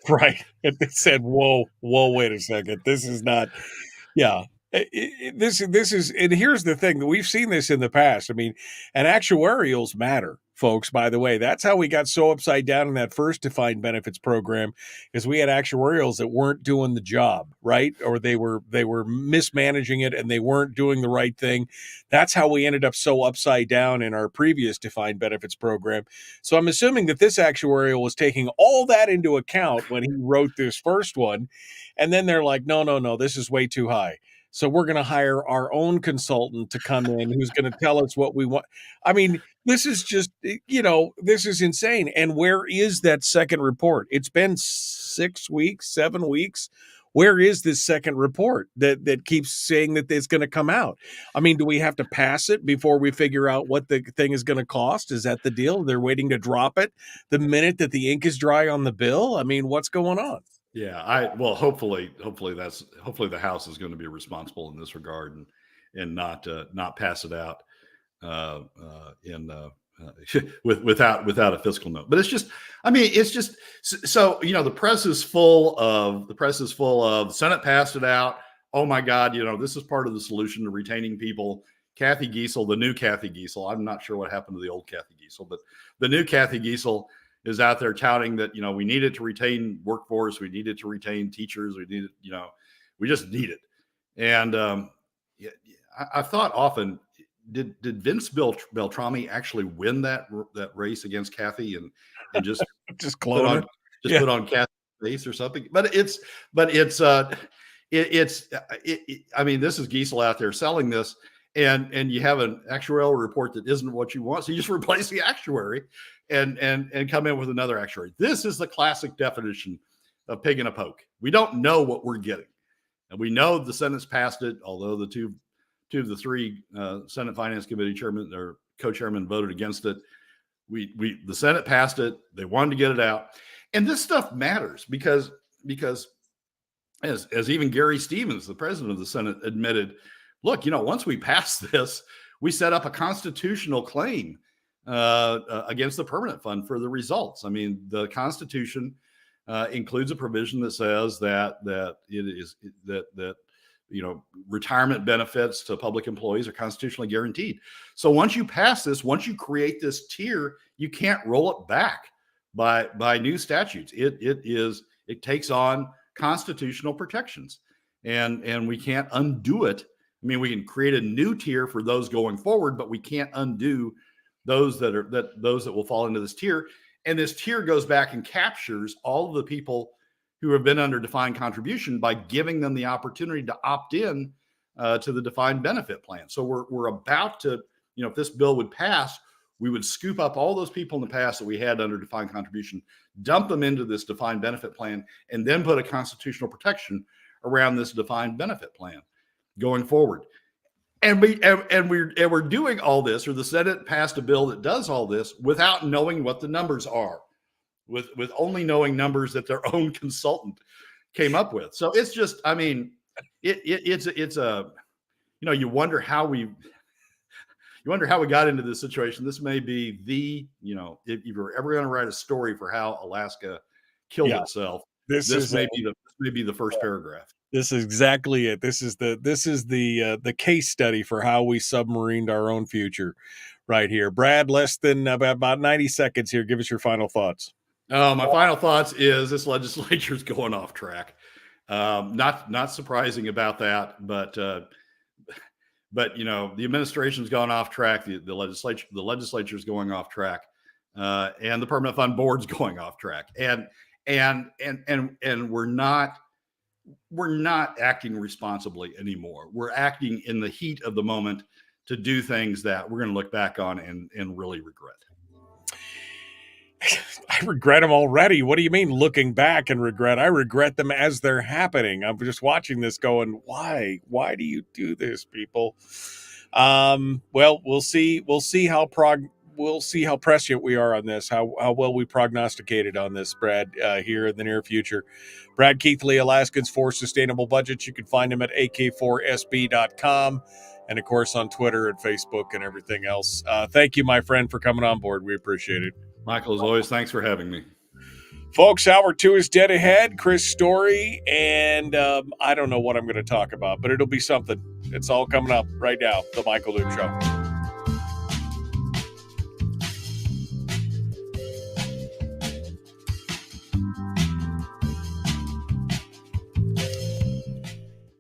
Right. And they said, whoa, wait a second. This is not, yeah. This is, and here's the thing that we've seen this in the past. I mean, and actuarials matter, folks, by the way. That's how we got so upside down in that first defined benefits program, is we had actuarials that weren't doing the job, right? Or they were mismanaging it and they weren't doing the right thing. That's how we ended up so upside down in our previous defined benefits program. So I'm assuming that this actuarial was taking all that into account when he wrote this first one. And then they're like, no, this is way too high. So we're going to hire our own consultant to come in who's going to tell us what we want. I mean, this is just, this is insane. And where is that second report? It's been 6 weeks, 7 weeks. Where is this second report that keeps saying that it's going to come out? I mean, do we have to pass it before we figure out what the thing is going to cost? Is that the deal? They're waiting to drop it the minute that the ink is dry on the bill? I mean, what's going on? Yeah, hopefully the House is going to be responsible in this regard and not pass it out without a fiscal note. But it's just so the press is full of the Senate passed it out. Oh my God, this is part of the solution to retaining people. Kathy Giessel, the new Kathy Giessel. I'm not sure what happened to the old Kathy Giessel, but the new Kathy Giessel is out there touting that, we needed to retain workforce. We needed to retain teachers. We just need it. And I thought often, did Vince Beltrami actually win that race against Kathy and just put on Kathy's face or something? But it's I mean, this is Giessel out there selling this. And you have an actuarial report that isn't what you want. So you just replace the actuary and come in with another actuary. This is the classic definition of pig in a poke. We don't know what we're getting. And we know the Senate's passed it, although the two of the 3 Senate Finance Committee chairman or co-chairman voted against it. The Senate passed it. They wanted to get it out. And this stuff matters because as even Gary Stevens, the president of the Senate, admitted, look, once we pass this, we set up a constitutional claim against the permanent fund for the results. I mean, the Constitution includes a provision that says that retirement benefits to public employees are constitutionally guaranteed. So once you pass this, once you create this tier, you can't roll it back by new statutes. It takes on constitutional protections, and we can't undo it. I mean, we can create a new tier for those going forward, but we can't undo those that will fall into this tier. And this tier goes back and captures all of the people who have been under defined contribution by giving them the opportunity to opt in to the defined benefit plan. So we're about to, if this bill would pass, we would scoop up all those people in the past that we had under defined contribution, dump them into this defined benefit plan, and then put a constitutional protection around this defined benefit plan going forward. And we're doing all this, or the Senate passed a bill that does all this without knowing what the numbers are, with only knowing numbers that their own consultant came up with. So it's just, I mean, it's a, you wonder how we got into this situation. This may be the, if you're ever going to write a story for how Alaska killed itself, this may be the first paragraph. This is exactly it. This is the case study for how we submarined our own future right here. Brad, less than about 90 seconds here. Give us your final thoughts. My final thoughts is this legislature is going off track. Not surprising about that, but But the administration's gone off track. The legislature's going off track, and the permanent fund board's going off track. And we're not acting responsibly anymore. We're acting in the heat of the moment to do things that we're going to look back on and really regret. I regret them already. What do you mean looking back and regret? I regret them as they're happening. I'm just watching this going, why? Why do you do this, people? Well, we'll see how prescient we are on this, how well we prognosticated on this, Brad, here in the near future. Brad Keithley, Alaskans for Sustainable Budgets. You can find him at ak4sb.com and, of course, on Twitter and Facebook and everything else. Thank you, my friend, for coming on board. We appreciate it. Michael, as always, thanks for having me. Folks, hour 2 is dead ahead. Chris Story, and I don't know what I'm going to talk about, but it'll be something. It's all coming up right now. The Michael Duke Show.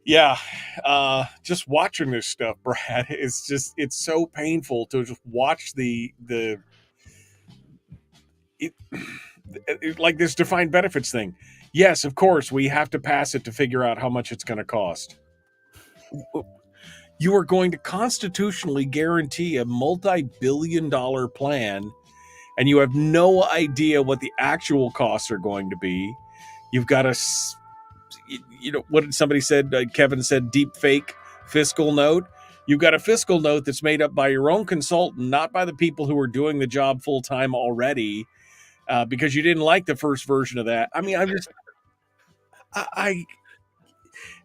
Yeah, just watching this stuff, Brad, it's so painful to just watch like this defined benefits thing. Yes, of course, we have to pass it to figure out how much it's going to cost. You are going to constitutionally guarantee a multi-billion-dollar plan, and you have no idea what the actual costs are going to be. You've got a, what did somebody said? Kevin said, deep fake fiscal note. You've got a fiscal note that's made up by your own consultant, not by the people who are doing the job full time already. Because you didn't like the first version of that. I mean,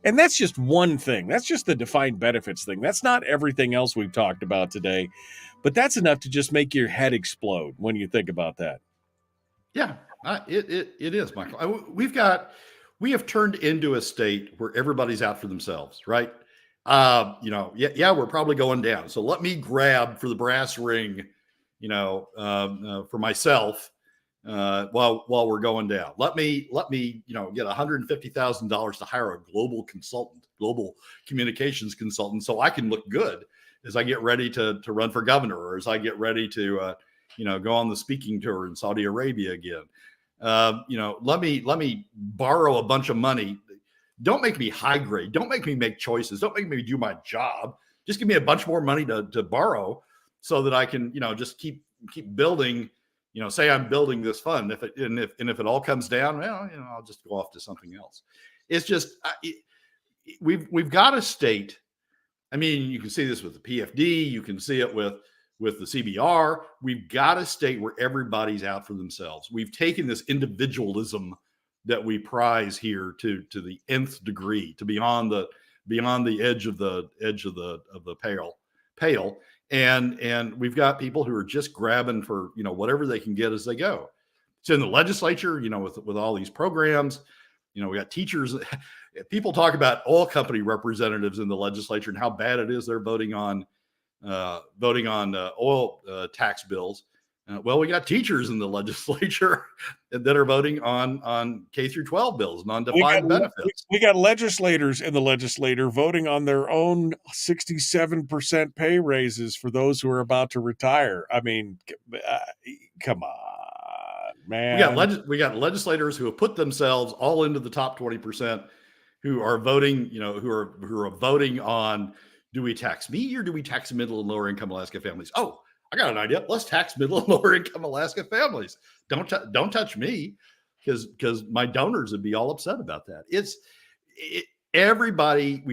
and that's just one thing. That's just the defined benefits thing. That's not everything else we've talked about today, but that's enough to just make your head explode when you think about that. Yeah, it is, Michael. We have turned into a state where everybody's out for themselves, right? We're probably going down. So let me grab for the brass ring, for myself. While we're going down, let me get $150,000 to hire a global communications consultant, so I can look good as I get ready to run for governor, or as I get ready to go on the speaking tour in Saudi Arabia again. Let me borrow a bunch of money. Don't make me high grade. Don't make me make choices. Don't make me do my job. Just give me a bunch more money to borrow, so that I can just keep building. Say I'm building this fund. If it all comes down, well, I'll just go off to something else. It's just we've got a state. I mean, you can see this with the PFD. You can see it with the CBR. We've got a state where everybody's out for themselves. We've taken this individualism that we prize here to the nth degree, to beyond the edge of the pale. And we've got people who are just grabbing for, whatever they can get as they go. It's in the legislature, with all these programs, we got teachers. People talk about oil company representatives in the legislature and how bad it is they're voting on oil tax bills. Well, we got teachers in the legislature that are voting on K through 12 bills and on defined benefits. We got legislators in the legislature voting on their own 67% pay raises for those who are about to retire. I mean, come on, man. We got legislators who have put themselves all into the top 20%, who are voting, who are voting on, do we tax me or do we tax middle and lower income Alaska families? Oh, I got an idea. Let's tax middle and lower income Alaska families. Don't touch me, because my donors would be all upset about that. Everybody.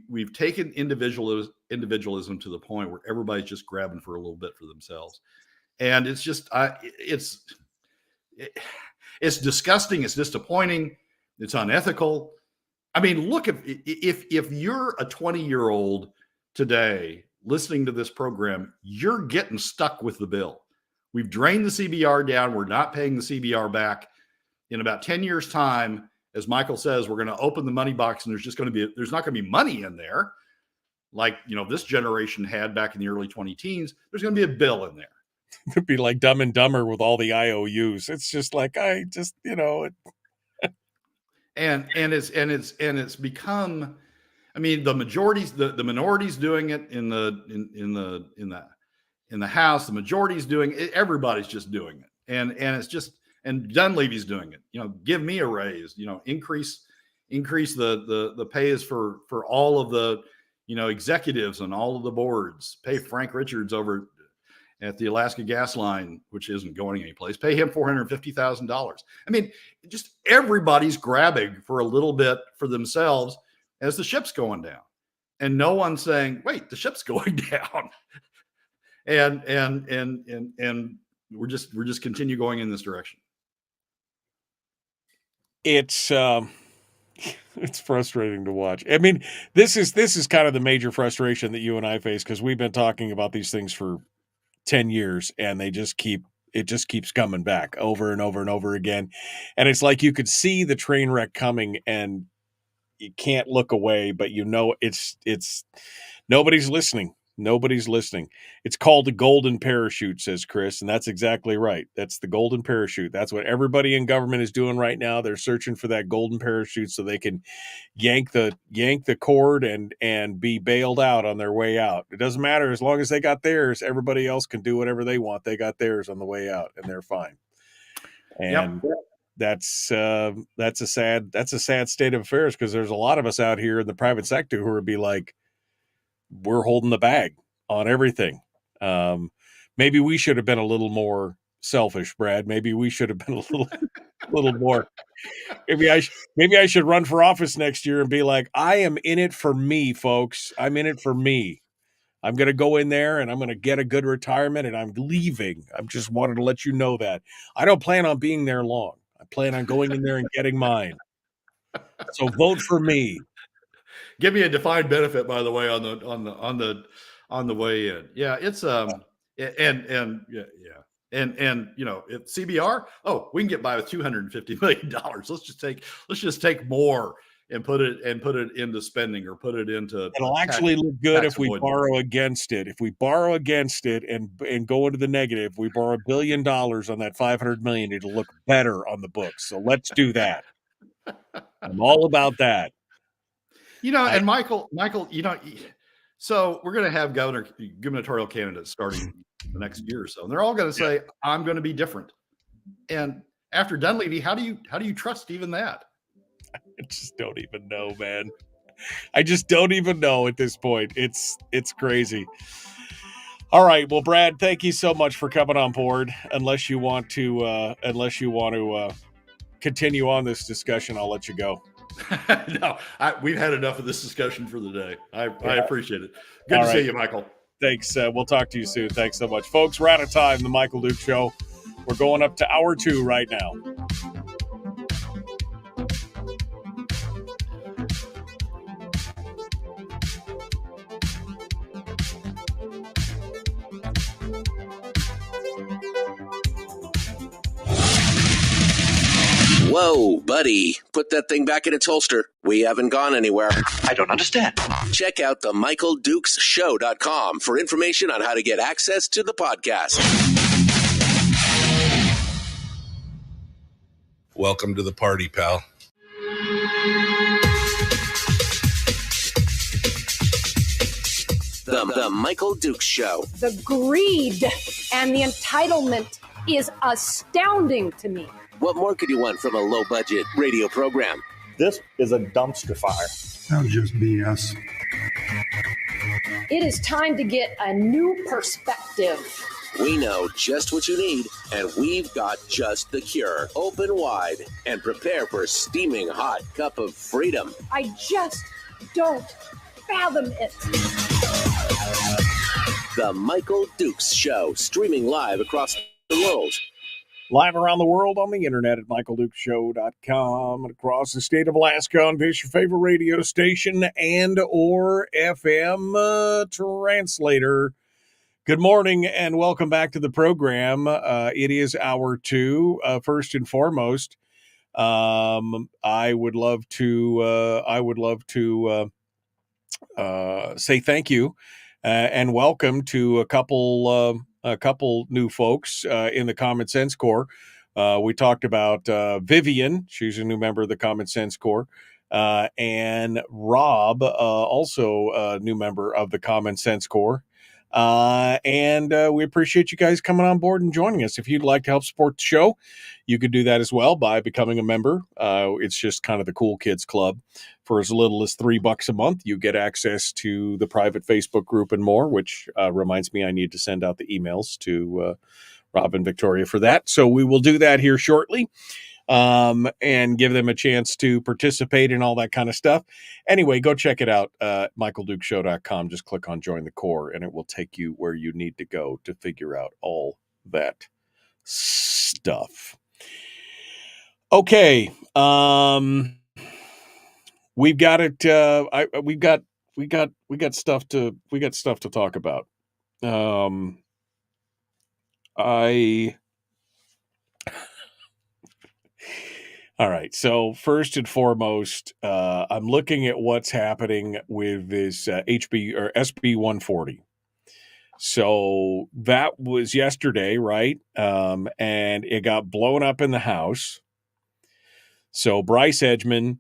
We've taken individualism to the point where everybody's just grabbing for a little bit for themselves, and it's just it's disgusting. It's disappointing. It's unethical. I mean, look, if you're a 20-year-old today listening to this program, you're getting stuck with the bill. We've drained the CBR down. We're not paying the CBR back. In about 10 years' time, as Michael says, we're going to open the money box, and there's not going to be money in there like, this generation had back in the early 20-teens. There's going to be a bill in there. It'd be like Dumb and Dumber with all the IOUs. It's just like, and it's become, I mean, the minorities doing it in the House, the majority's doing it. Everybody's just doing it, and it's just, and Dunleavy's doing it. Give me a raise. Increase the pays for all of the executives on all of the boards. Pay Frank Richards over at the Alaska gas line, which isn't going anyplace. Pay him $450,000. I mean, just everybody's grabbing for a little bit for themselves as the ship's going down, and no one's saying, "Wait, the ship's going down." and we're just continue going in this direction. It's frustrating to watch. I mean, this is kind of the major frustration that you and I face, because we've been talking about these things for 10 years, and it just keeps coming back over and over and over again. And it's like you could see the train wreck coming, and you can't look away, but it's nobody's listening. Nobody's listening. It's called the golden parachute, says Chris, and that's exactly right. That's the golden parachute. That's what everybody in government is doing right now. They're searching for that golden parachute so they can yank the cord and be bailed out on their way out. It doesn't matter, as long as they got theirs. Everybody else can do whatever they want. They got theirs on the way out, and they're fine. And that's a sad state of affairs, because there's a lot of us out here in the private sector who would be like, we're holding the bag on everything. Maybe we should have been a little more selfish, Brad. Maybe we should have been a little more. Maybe I should run for office next year and be like, I am in it for me, folks. I'm in it for me. I'm going to go in there and I'm going to get a good retirement, and I'm leaving. I just wanted to let you know that. I don't plan on being there long. I plan on going in there and getting mine. So vote for me. Give me a defined benefit, by the way, on the way in. Yeah, it's and if CBR, we can get by with $250 million. Let's just take more and put it into spending, or put it into. It'll actually look good if we borrow against it. If we borrow against it and go into the negative, we borrow $1 billion on that $500 million. It'll look better on the books. So let's do that. I'm all about that. And Michael, so we're going to have gubernatorial candidates starting the next year or so, and they're all going to say, "I'm going to be different." And after Dunleavy, how do you trust even that? I just don't even know, man. I just don't even know at this point. It's crazy. All right, well, Brad, thank you so much for coming on board. Unless you want to continue on this discussion, I'll let you go. No, we've had enough of this discussion for the day. I appreciate it. Good to see you, Michael. Thanks. We'll talk to you soon. Thanks so much, folks. We're out of time. The Michael Duke Show. We're going up to hour 2 right now. Whoa, buddy. Put that thing back in its holster. We haven't gone anywhere. I don't understand. Check out the MichaelDukesShow.com for information on how to get access to the podcast. Welcome to the party, pal. The Michael Dukes Show. The greed and the entitlement is astounding to me. What more could you want from a low-budget radio program? This is a dumpster fire. That's just BS. It is time to get a new perspective. We know just what you need, and we've got just the cure. Open wide and prepare for a steaming hot cup of freedom. I just don't fathom it. The Michael Dukes Show, streaming live across the world. Live around the world on the internet at michaeldukeshow.com and across the state of Alaska on this your favorite radio station and or FM translator. Good morning and welcome back to the program. It is hour 2. First and foremost, I would love to say thank you and welcome to a couple new folks in the Common Sense Corps. We talked about Vivian. She's a new member of the Common Sense Corps. and Rob, also a new member of the Common Sense Corps. And we appreciate you guys coming on board and joining us. If you'd like to help support the show, you could do that as well by becoming a member. It's just kind of the Cool Kids Club. For as little as $3 a month, you get access to the private Facebook group and more, which reminds me I need to send out the emails to Rob and Victoria for that. So we will do that here shortly. And give them a chance to participate in all that kind of stuff. Anyway, go check it out, michaeldukeshow.com. Just click on Join the Corps, and it will take you where you need to go to figure out all that stuff. Okay, we've got it. We got stuff to talk about. All right. So first and foremost, I'm looking at what's happening with this HB or SB 140. So that was yesterday, right? And it got blown up in the House. So Bryce Edgman,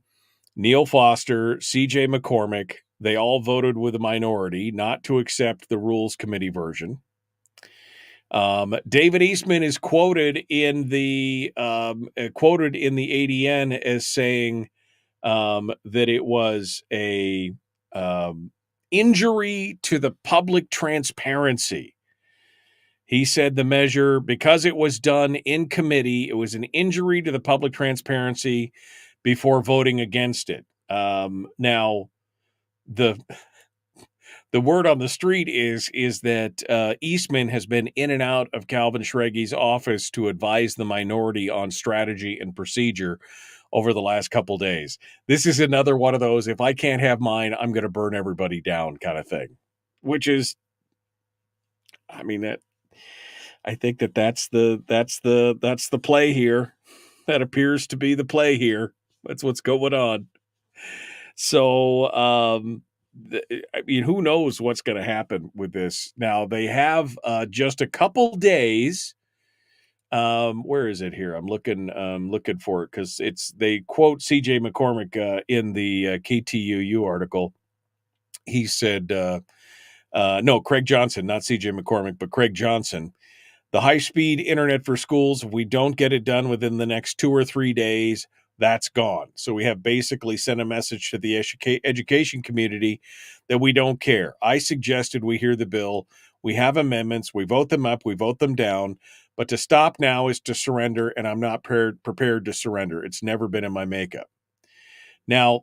Neil Foster, C.J. McCormick, they all voted with a minority not to accept the Rules Committee version. David Eastman is quoted in the ADN as saying that it was a injury to the public transparency. He said the measure, because it was done in committee, it was an injury to the public transparency before voting against it. Now, the word on the street is that Eastman has been in and out of Calvin Schrage's office to advise the minority on strategy and procedure over the last couple days. This is another one of those, if I can't have mine, I'm going to burn everybody down kind of thing, which is, I mean, I think that's the play here. That appears to be the play here. That's what's going on. So, I mean, who knows what's going to happen with this? Now, they have just a couple days. Where is it here? I'm looking for it because they quote C.J. McCormick in the KTUU article. He said, no, Craig Johnson, not C.J. McCormick, but Craig Johnson. The high-speed internet for schools, if we don't get it done within the next 2 or 3 days, that's gone. So we have basically sent a message to the education community that we don't care. I suggested we hear the bill. We have amendments. We vote them up. We vote them down. But to stop now is to surrender, and I'm not prepared to surrender. It's never been in my makeup. Now,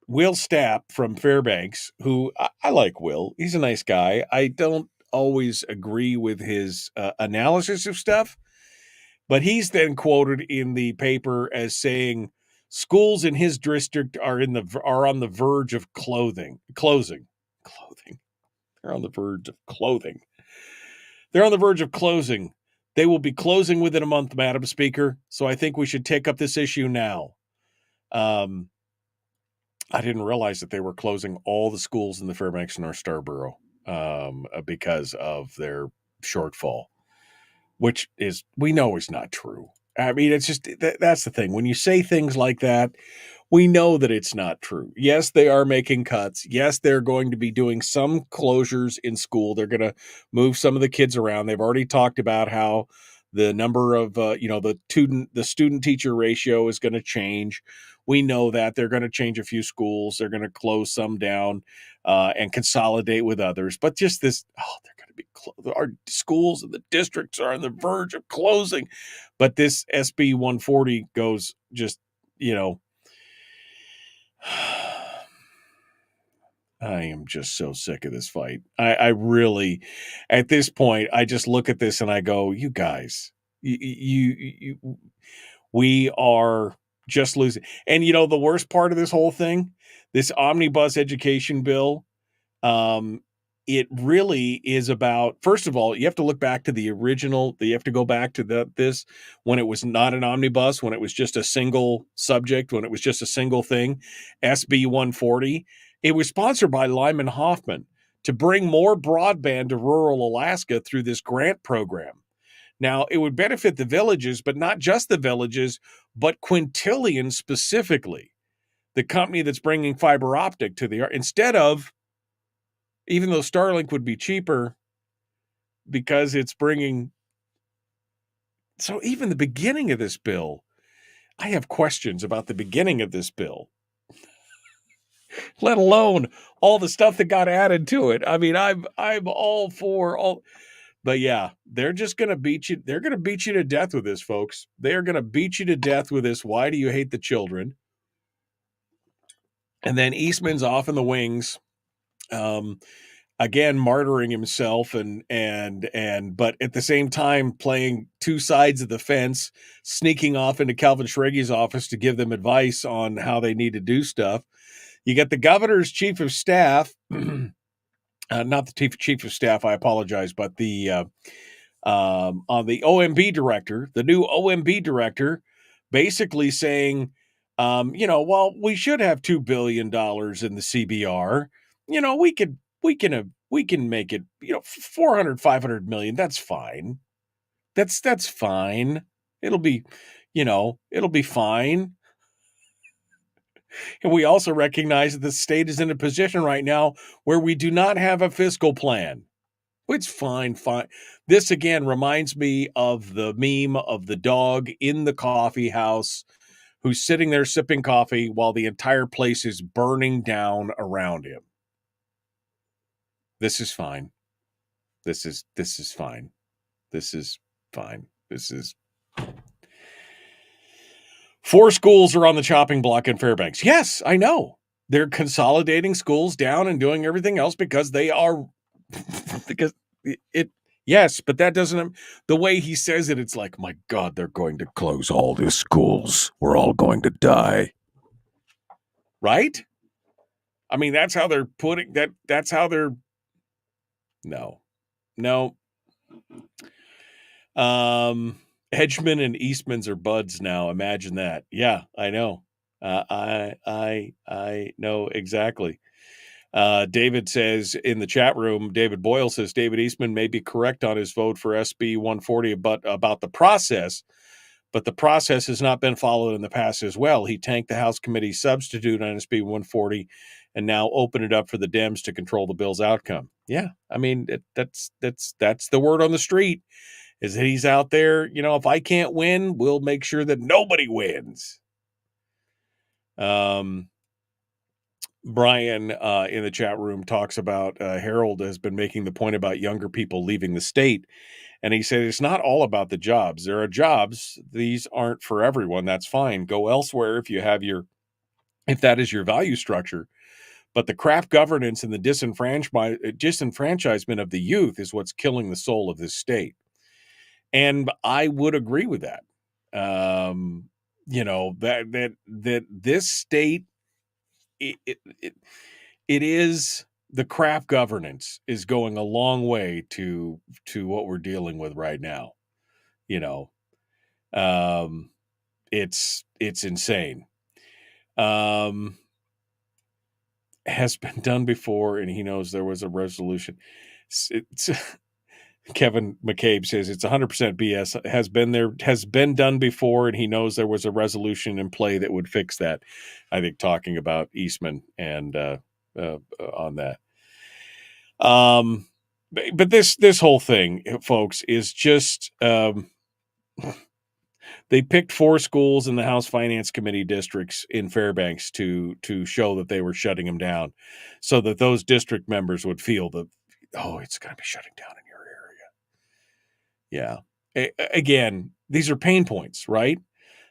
Will Stapp from Fairbanks, who I like Will. He's a nice guy. I don't always agree with his analysis of stuff. But he's then quoted in the paper as saying schools in his district are on the verge of closing. They're on the verge of clothing. They're on the verge of closing. They will be closing within a month, Madam Speaker. So I think we should take up this issue now. I didn't realize that they were closing all the schools in the Fairbanks North Starborough because of their shortfall. Which is, we know is not true. I mean, it's just, that's the thing. When you say things like that, we know that it's not true. Yes, they are making cuts. Yes, they're going to be doing some closures in school. They're going to move some of the kids around. They've already talked about how the number of, the student teacher ratio is going to change. We know that they're going to change a few schools. They're going to close some down and consolidate with others. But just this, they're going to be our schools and the districts are on the verge of closing. But this SB 140 goes just, I am just so sick of this fight. I really, at this point, I just look at this and I go, you guys, we are just losing. And the worst part of this whole thing, this omnibus education bill, it really is about, first of all, you have to look back to the original. You have to go back to this when it was not an omnibus, when it was just a single subject, when it was just a single thing, SB 140. It was sponsored by Lyman Hoffman to bring more broadband to rural Alaska through this grant program. Now, it would benefit the villages, but not just the villages, but Quintillion specifically. the company that's bringing fiber optic to the, instead of, even though Starlink would be cheaper because it's bringing, so even the beginning of this bill, I have questions about the beginning of this bill, let alone all the stuff that got added to it. I mean, I'm all for all, but yeah, they're just going to beat you. They're going to beat you to death with this, folks. They are going to beat you to death with this. Why do you hate the children? And then Eastman's off in the wings, again, martyring himself and but at the same time playing two sides of the fence, sneaking off into Calvin Schraggy's office to give them advice on how they need to do stuff. You got the governor's chief of staff, not the chief of staff, I apologize, but the on the OMB director, the new OMB director, basically saying, well, we should have $2 billion in the CBR. We can make it, 400, 500 million. That's fine. That's fine. It'll be fine. And we also recognize that the state is in a position right now where we do not have a fiscal plan. It's fine. This again reminds me of the meme of the dog in the coffee house who's sitting there sipping coffee while the entire place is burning down around him. This is fine. This is fine. This is fine. This is 4 schools are on the chopping block in Fairbanks. Yes, I know. They're consolidating schools down and doing everything else because they are yes, but that doesn't, the way he says it, it's like, my God, they're going to close all the schools. We're all going to die. Right? I mean, that's how they're putting that. That's how they're, no. Hedgeman and Eastman's are buds now. Imagine that. Yeah, I know. I know exactly. David says in the chat room, David Boyle says David Eastman may be correct on his vote for SB 140 about the process, but the process has not been followed in the past as well. He tanked the House committee substitute on SB 140 and now opened it up for the Dems to control the bill's outcome. Yeah, I mean, that's the word on the street, is that he's out there, if I can't win, we'll make sure that nobody wins. Brian in the chat room talks about Harold has been making the point about younger people leaving the state. And he said, it's not all about the jobs. There are jobs. These aren't for everyone. That's fine. Go elsewhere if that is your value structure. But the crap governance and the disenfranchisement of the youth is what's killing the soul of this state. And I would agree with that. That this state, it is, the crap governance is going a long way to what we're dealing with right now. It's insane. Has been done before, and he knows there was a resolution. Kevin McCabe says it's 100% BS. Has been done before, and he knows there was a resolution in play that would fix that. I think talking about Eastman and on that. But this whole thing, folks, is just they picked 4 schools in the House Finance Committee districts in Fairbanks to show that they were shutting them down, so that those district members would feel that, it's going to be shutting down in your area. Yeah. Again, these are pain points, right?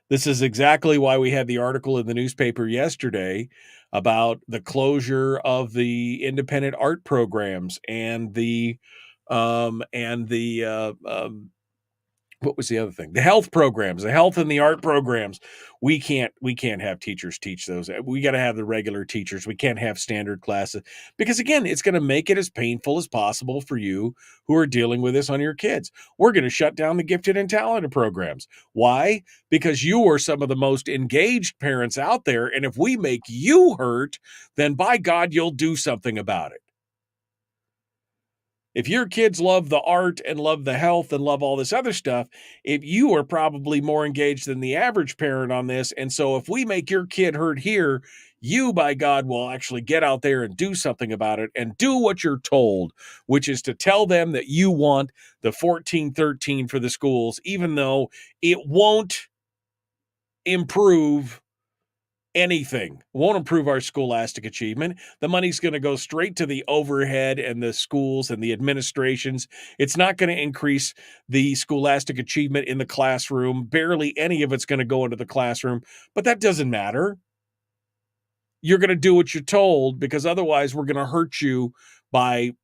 This is exactly why we had the article in the newspaper yesterday about the closure of the independent art programs and the what was the other thing? The health programs, the health and the art programs. We can't have teachers teach those. We got to have the regular teachers. We can't have standard classes because, again, it's going to make it as painful as possible for you who are dealing with this on your kids. We're going to shut down the gifted and talented programs. Why? Because you are some of the most engaged parents out there. And if we make you hurt, then by God, you'll do something about it. If your kids love the art and love the health and love all this other stuff, if you are probably more engaged than the average parent on this. And so if we make your kid hurt here, You, by God, will actually get out there and do something about it and do what you're told, which is to tell them that you want the 1413 for the schools, even though it won't improve anything, won't improve our scholastic achievement. The money's going to go straight to the overhead and the schools and the administrations. It's not going to increase the scholastic achievement in the classroom. Barely any of it's going to go into the classroom, but that doesn't matter. You're going to do what you're told, because otherwise we're going to hurt you by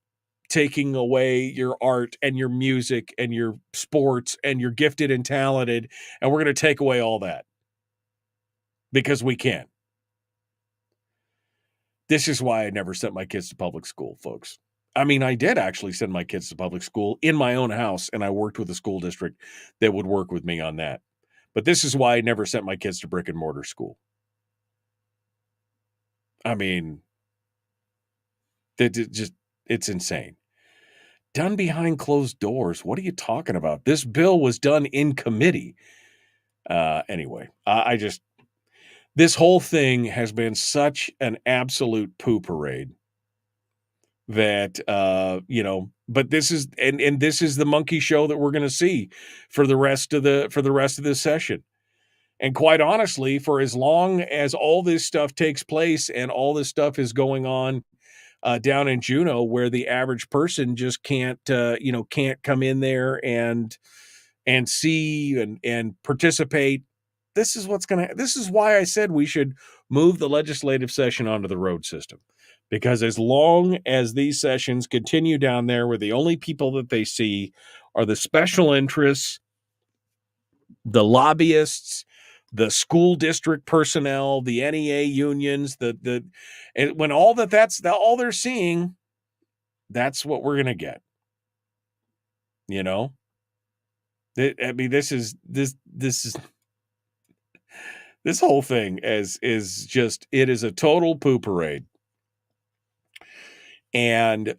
taking away your art and your music and your sports and you're gifted and talented, and we're going to take away all that because we can. This is why I never sent my kids to public school, folks. I mean, I did actually send my kids to public school in my own house, and I worked with a school district that would work with me on that. But this is why I never sent my kids to brick and mortar school. I mean, it's insane. Done behind closed doors. What are you talking about? This bill was done in committee. Anyway, this whole thing has been such an absolute poo parade that, but this is, and this is the monkey show that we're going to see for the rest of this session. And quite honestly, for as long as all this stuff takes place and all this stuff is going on down in Juneau, where the average person just can't come in there and see and participate, this is why I said we should move the legislative session onto the road system. Because as long as these sessions continue down there where the only people that they see are the special interests, the lobbyists, the school district personnel, the NEA unions, and when that's all they're seeing, that's what we're going to get. I mean, this whole thing is just, it is a total poo parade. And,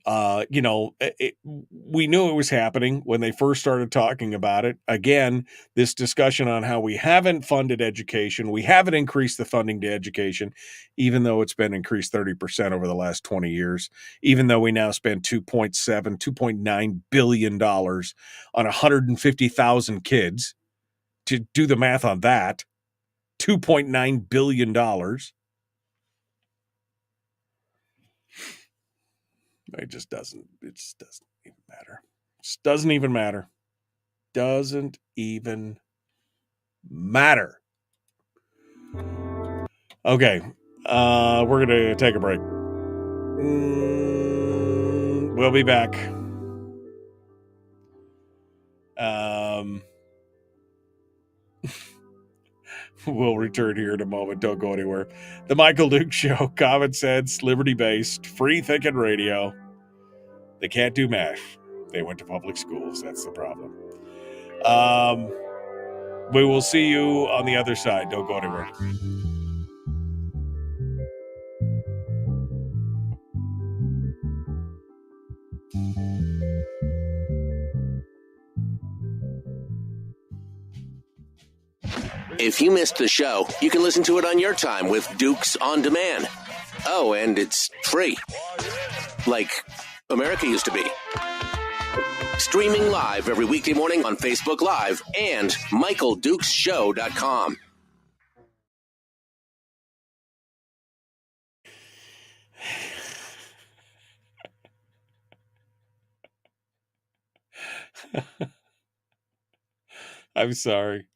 we knew it was happening when they first started talking about it. Again, this discussion on how we haven't funded education. We haven't increased the funding to education, even though it's been increased 30% over the last 20 years, even though we now spend $2.9 billion on 150,000 kids. To do the math on that, $2.9 billion. It just doesn't even matter. Just doesn't even matter. Doesn't even matter. Okay. We're going to take a break. We'll be back. We'll return here in a moment. Don't go anywhere. The Michael Duke Show, common sense, liberty-based, free-thinking radio. They can't do math. They went to public schools. That's the problem. We will see you on the other side. Don't go anywhere. If you missed the show, you can listen to it on your time with Dukes On Demand. Oh, and it's free. Like America used to be. Streaming live every weekday morning on Facebook Live and MichaelDukesShow.com. I'm sorry.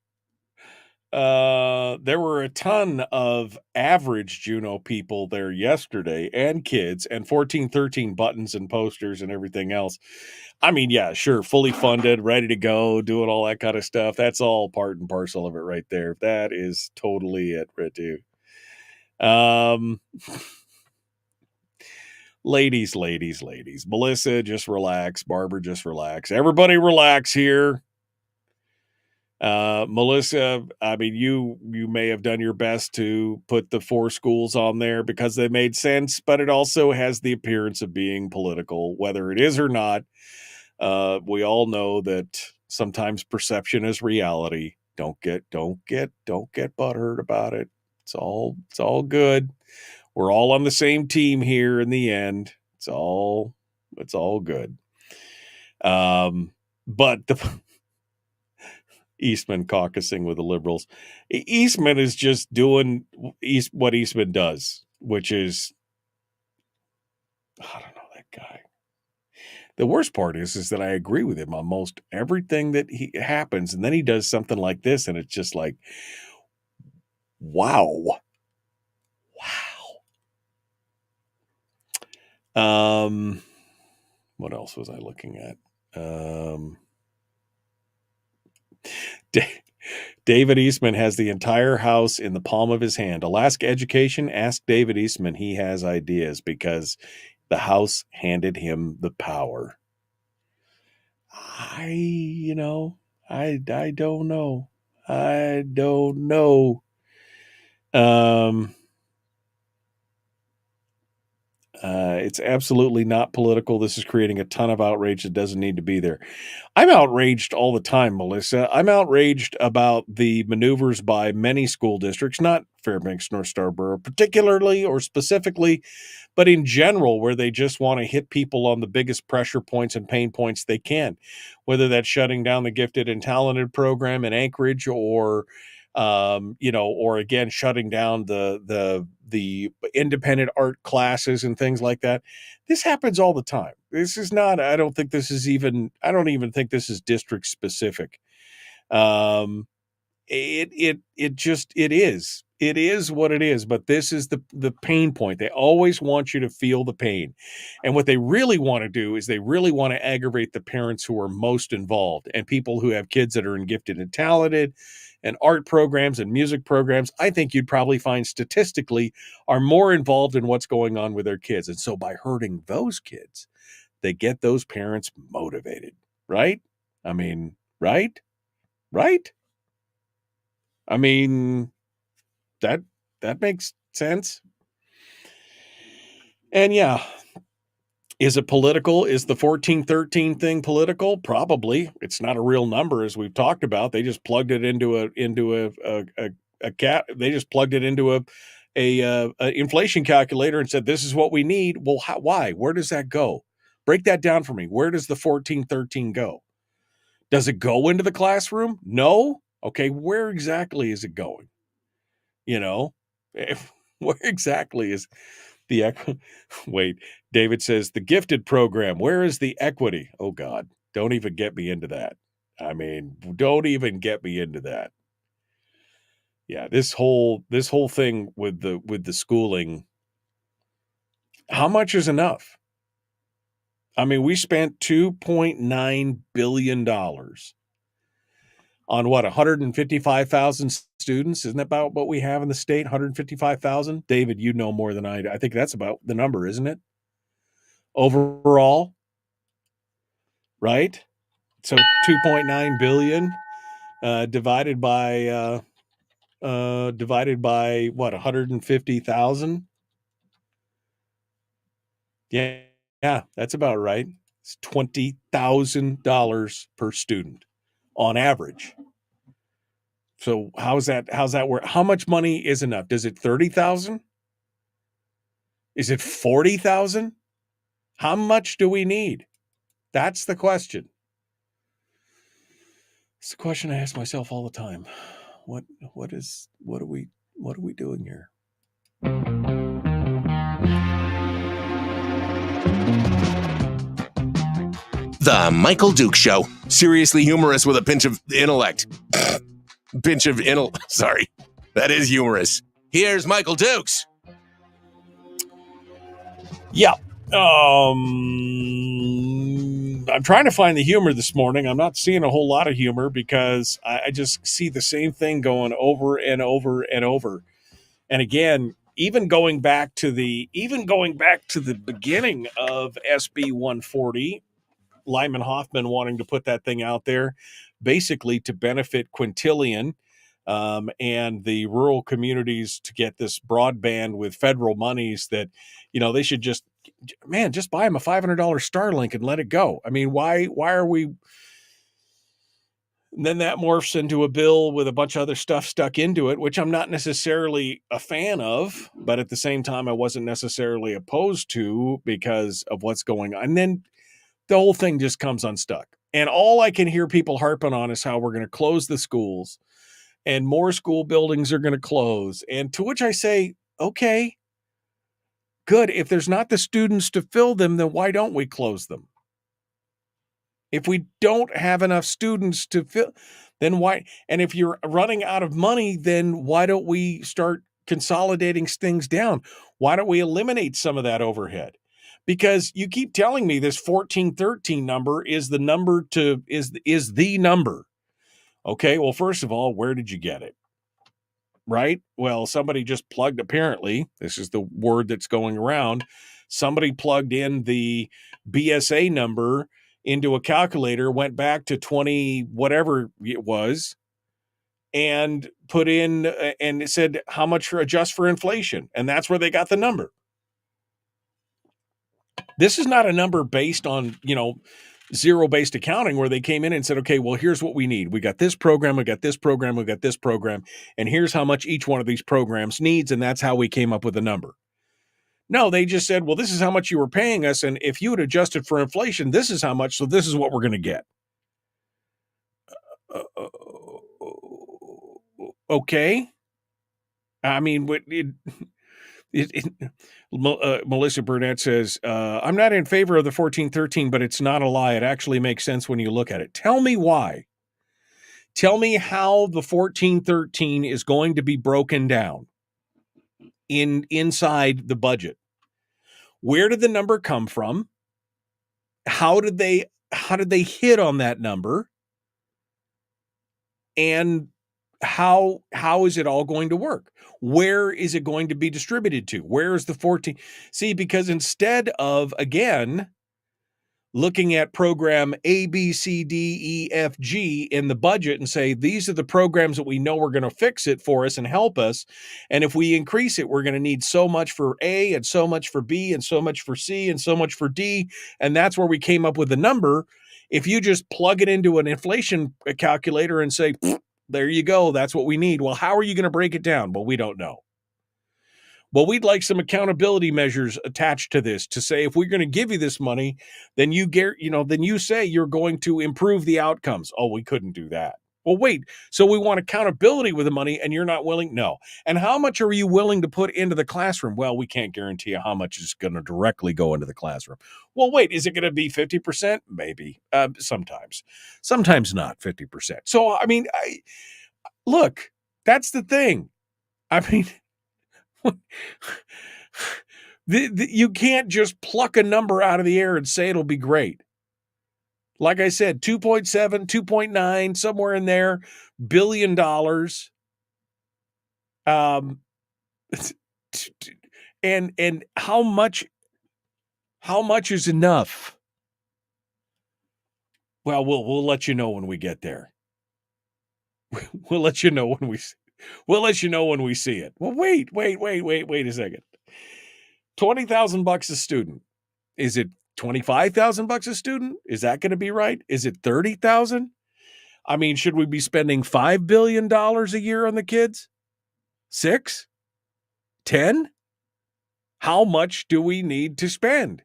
There were a ton of average Juneau people there yesterday, and kids, and 1413 buttons and posters and everything else. I mean, yeah, sure, fully funded, ready to go, doing all that kind of stuff. That's all part and parcel of it right there. That is totally it, Ritu. Ladies. Melissa, just relax. Barbara, just relax. Everybody relax here. Melissa, I mean, you may have done your best to put the 4 schools on there because they made sense, but it also has the appearance of being political, whether it is or not. We all know that sometimes perception is reality. Don't get butthurt about it. It's all good. We're all on the same team here in the end. It's all good. But the Eastman caucusing with the liberals. Eastman is just doing what Eastman does, which is, I don't know, that guy. The worst part is that I agree with him on most everything that happens, and then he does something like this, and it's just like, wow. What else was I looking at? David Eastman has the entire house in the palm of his hand. Alaska Education, ask David Eastman. He has ideas because the house handed him the power. I don't know. It's absolutely not political. This is creating a ton of outrage that doesn't need to be there. I'm outraged all the time, Melissa. I'm outraged about the maneuvers by many school districts, not Fairbanks nor Starborough particularly or specifically, but in general, where they just want to hit people on the biggest pressure points and pain points they can, whether that's shutting down the gifted and talented program in Anchorage or or again, shutting down the independent art classes and things like that. This happens all the time. This is not, I don't even think this is district specific. It is what it is, but this is the pain point. They always want you to feel the pain. And what they really want to do is they really want to aggravate the parents who are most involved and people who have kids that are in gifted and talented and art programs and music programs. I think you'd probably find statistically are more involved in what's going on with their kids. And so by hurting those kids, they get those parents motivated, right? I mean, right? I mean, that makes sense. And yeah, is it political? Is the 1413 thing political? Probably. It's not a real number, as we've talked about. They just plugged it into a cat. They just plugged it into a inflation calculator and said, "This is what we need." Well, why? Where does that go? Break that down for me. Where does the 1413 go? Does it go into the classroom? No. Okay, where exactly is it going? Where exactly is the wait, David says the gifted program, where is the equity? Oh God, don't even get me into that. I mean, don't even get me into that. Yeah, this whole thing with the schooling, how much is enough? I mean, we spent $2.9 billion on what, 155,000 students? Isn't that about what we have in the state? 155,000? David, you know more than I do. I think that's about the number, isn't it? Overall, right? So 2.9 billion divided by what, 150,000? Yeah, that's about right. It's $20,000 per student on average. So how's that work? How much money is enough? Does it 30,000? Is it 40,000? How much do we need? That's the question. It's the question I ask myself all the time. What are we doing here? The Michael Duke Show. Seriously humorous with a pinch of intellect. Sorry. That is humorous. Here's Michael Dukes. Yeah. I'm trying to find the humor this morning. I'm not seeing a whole lot of humor because I just see the same thing going over and over and over. And again, even going back to the beginning of SB 140, Lyman Hoffman wanting to put that thing out there basically to benefit Quintillion and the rural communities to get this broadband with federal monies that, they should just buy them a $500 Starlink and let it go. I mean, why are we? And then that morphs into a bill with a bunch of other stuff stuck into it, which I'm not necessarily a fan of, but at the same time, I wasn't necessarily opposed to because of what's going on. And then the whole thing just comes unstuck. And all I can hear people harping on is how we're going to close the schools and more school buildings are going to close. And to which I say, okay, good. If there's not the students to fill them, then why don't we close them? If we don't have enough students to fill, then why? And if you're running out of money, then why don't we start consolidating things down? Why don't we eliminate some of that overhead? Because you keep telling me this 1413 number is the number is the number. Okay, well, first of all, where did you get it? Right? Well, somebody just plugged, apparently, this is the word that's going around. Somebody plugged in the BSA number into a calculator, went back to 20, whatever it was, and put in, and it said how much for adjust for inflation. And that's where they got the number. This is not a number based on, zero-based accounting where they came in and said, okay, well, here's what we need. We got this program, we got this program, we got this program, and here's how much each one of these programs needs, and that's how we came up with the number. No, they just said, well, this is how much you were paying us, and if you had adjusted for inflation, this is how much, so this is what we're going to get. Okay. I mean, Melissa Burnett says, I'm not in favor of the 1413, but it's not a lie. It actually makes sense when you look at it. Tell me why. Tell me how the 1413 is going to be broken down inside the budget. Where did the number come from? How did they hit on that number? And how is it all going to work? Where is it going to be distributed to? Where is the 14? See, because instead of, again, looking at program A, B, C, D, E, F, G in the budget and say, these are the programs that we know are going to fix it for us and help us. And if we increase it, we're going to need so much for A and so much for B and so much for C and so much for D. And that's where we came up with the number. If you just plug it into an inflation calculator and say, there you go, that's what we need. Well, how are you going to break it down? Well, we don't know. Well, we'd like some accountability measures attached to this to say, if we're going to give you this money, then you say you're going to improve the outcomes. Oh, we couldn't do that. Well, wait, so we want accountability with the money and you're not willing? No. And how much are you willing to put into the classroom? Well, we can't guarantee you how much is going to directly go into the classroom. Well, wait, is it going to be 50%? Maybe. Sometimes not 50%. So, I mean, look, that's the thing. I mean, you can't just pluck a number out of the air and say it'll be great. Like I said, 2.7, 2.9, somewhere in there, $1 billion. And how much is enough? Well, we'll let you know when we get there. We'll let you know when we see it. Well, wait a second. $20,000 a student. Is it $25,000 a student? Is that going to be right? Is it $30,000? I mean, should we be spending $5 billion a year on the kids? 6? 10? How much do we need to spend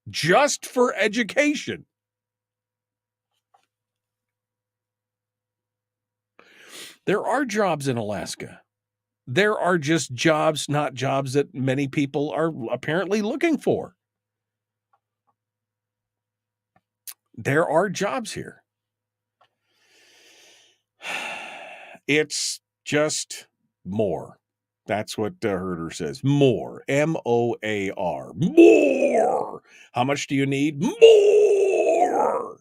just for education? There are jobs in Alaska. There are just jobs, not jobs that many people are apparently looking for. There are jobs here. It's just more. That's what Herder says. More. M-O-A-R. More. How much do you need? More.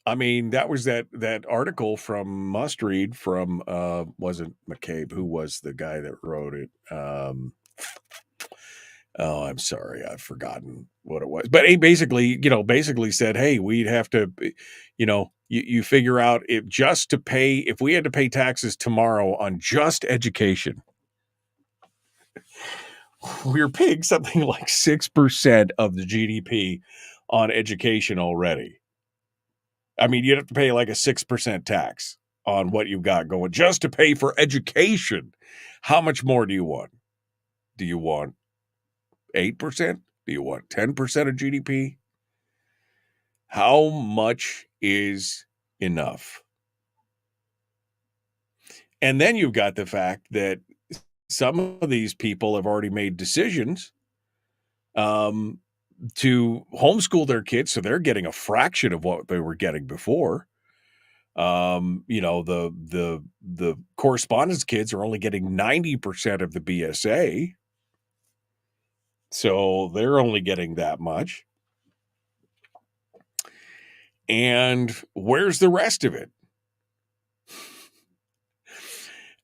I mean, that was that article from Must Read from, wasn't McCabe, who was the guy that wrote it? Oh, I'm sorry. I've forgotten what it was. But he basically said, hey, we'd have to, you figure out if we had to pay taxes tomorrow on just education, we're paying something like 6% of the GDP on education already. I mean, you'd have to pay like a 6% tax on what you've got going just to pay for education. How much more do you want? Do you want 8%? Do you want 10% of GDP? How much is enough? And then you've got the fact that some of these people have already made decisions to homeschool their kids, so they're getting a fraction of what they were getting before. The correspondence kids are only getting 90% of the BSA, so they're only getting that much. And where's the rest of it?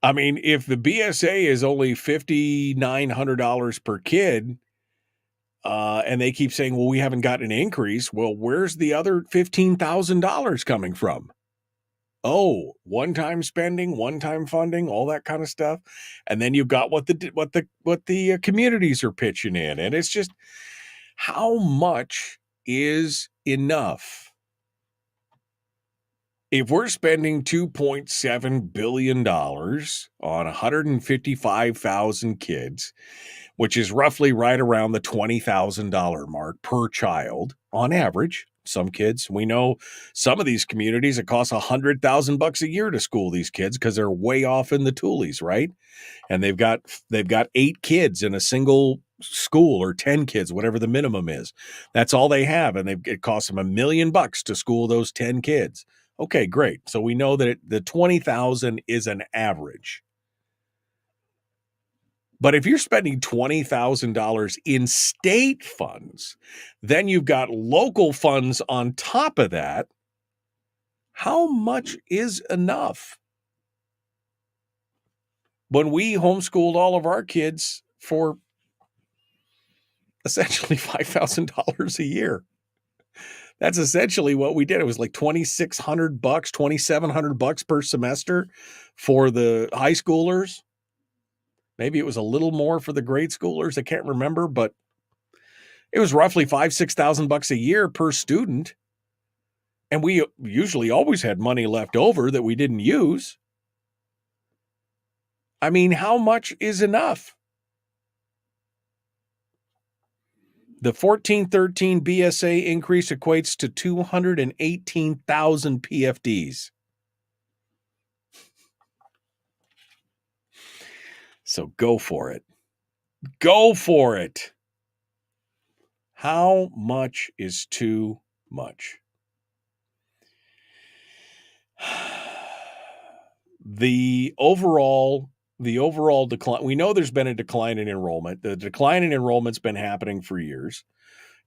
I mean, if the BSA is only $5,900 per kid, and they keep saying, well, we haven't gotten an increase. Well, where's the other $15,000 coming from? Oh, one-time spending, one-time funding, all that kind of stuff. And then you've got what the communities are pitching in. And it's just, how much is enough? If we're spending $2.7 billion on 155,000 kids, which is roughly right around the $20,000 mark per child on average. Some kids, we know some of these communities, it costs $100,000 a year to school these kids because they're way off in the toolies, right? And they've got 8 kids in a single school, or 10 kids, whatever the minimum is. That's all they have, and it costs them $1 million to school those 10 kids. Okay, great. So we know that the 20,000 is an average. But if you're spending $20,000 in state funds, then you've got local funds on top of that. How much is enough? When we homeschooled all of our kids for essentially $5,000 a year, that's essentially what we did. It was like $2,600, $2,700 per semester for the high schoolers. Maybe it was a little more for the grade schoolers. I can't remember, but it was roughly $5,000-6,000 a year per student. And we usually always had money left over that we didn't use. I mean, how much is enough? The 1413 BSA increase equates to 218,000 PFDs. So go for it. Go for it. How much is too much? The overall decline, we know there's been a decline in enrollment. The decline in enrollment's been happening for years.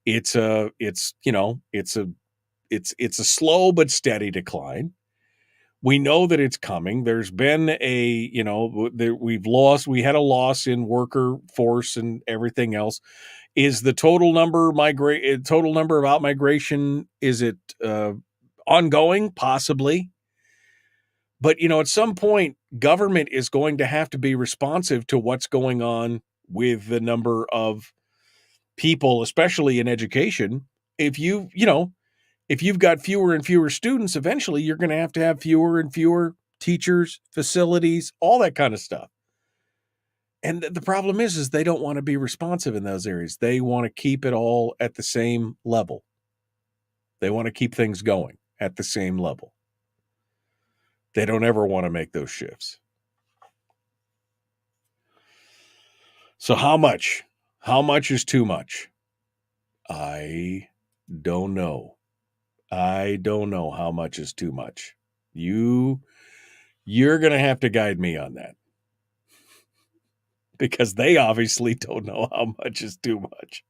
It's a slow but steady decline. We know that it's coming. There's been we had a loss in worker force and everything else. Is the total number of out-migration, is it ongoing? Possibly. But, at some point, government is going to have to be responsive to what's going on with the number of people, especially in education. If you've got fewer and fewer students, eventually you're going to have fewer and fewer teachers, facilities, all that kind of stuff. And the problem is they don't want to be responsive in those areas. They want to keep it all at the same level. They want to keep things going at the same level. They don't ever want to make those shifts. So how much? How much is too much? I don't know. I don't know how much is too much. You're going to have to guide me on that. Because they obviously don't know how much is too much.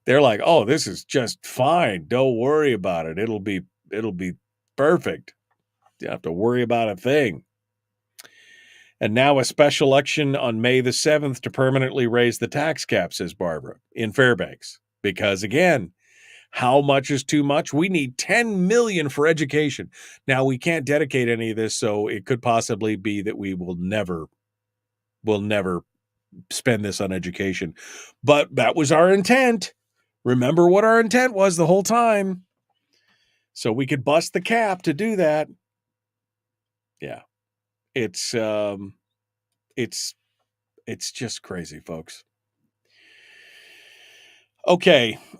They're like, oh, this is just fine. Don't worry about it. It'll be perfect. You don't have to worry about a thing. And now a special election on May the 7th to permanently raise the tax cap, says Barbara, in Fairbanks. Because again, how much is too much? We need $10 million for education. Now, we can't dedicate any of this, so it could possibly be that we will never spend this on education. But that was our intent. Remember what our intent was the whole time. So we could bust the cap to do that. Yeah. It's just crazy, folks. Okay. We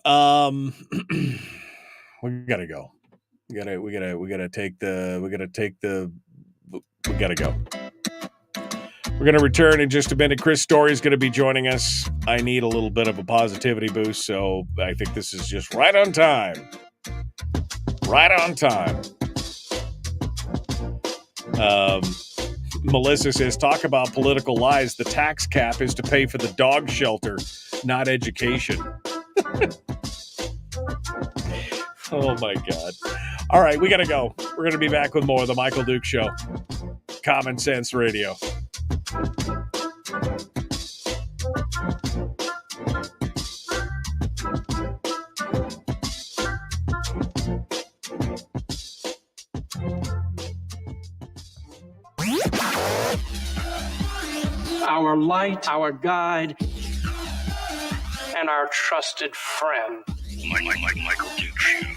gotta go. We gotta go. We're going to return in just a minute. Chris Story is going to be joining us. I need a little bit of a positivity boost, so I think this is just right on time. Right on time. Melissa says, talk about political lies. The tax cap is to pay for the dog shelter, not education. Oh, my God. All right, we got to go. We're going to be back with more of The Michael Duke Show. Common Sense Radio. Our light, our guide, and our trusted friend. Michael Duke Show.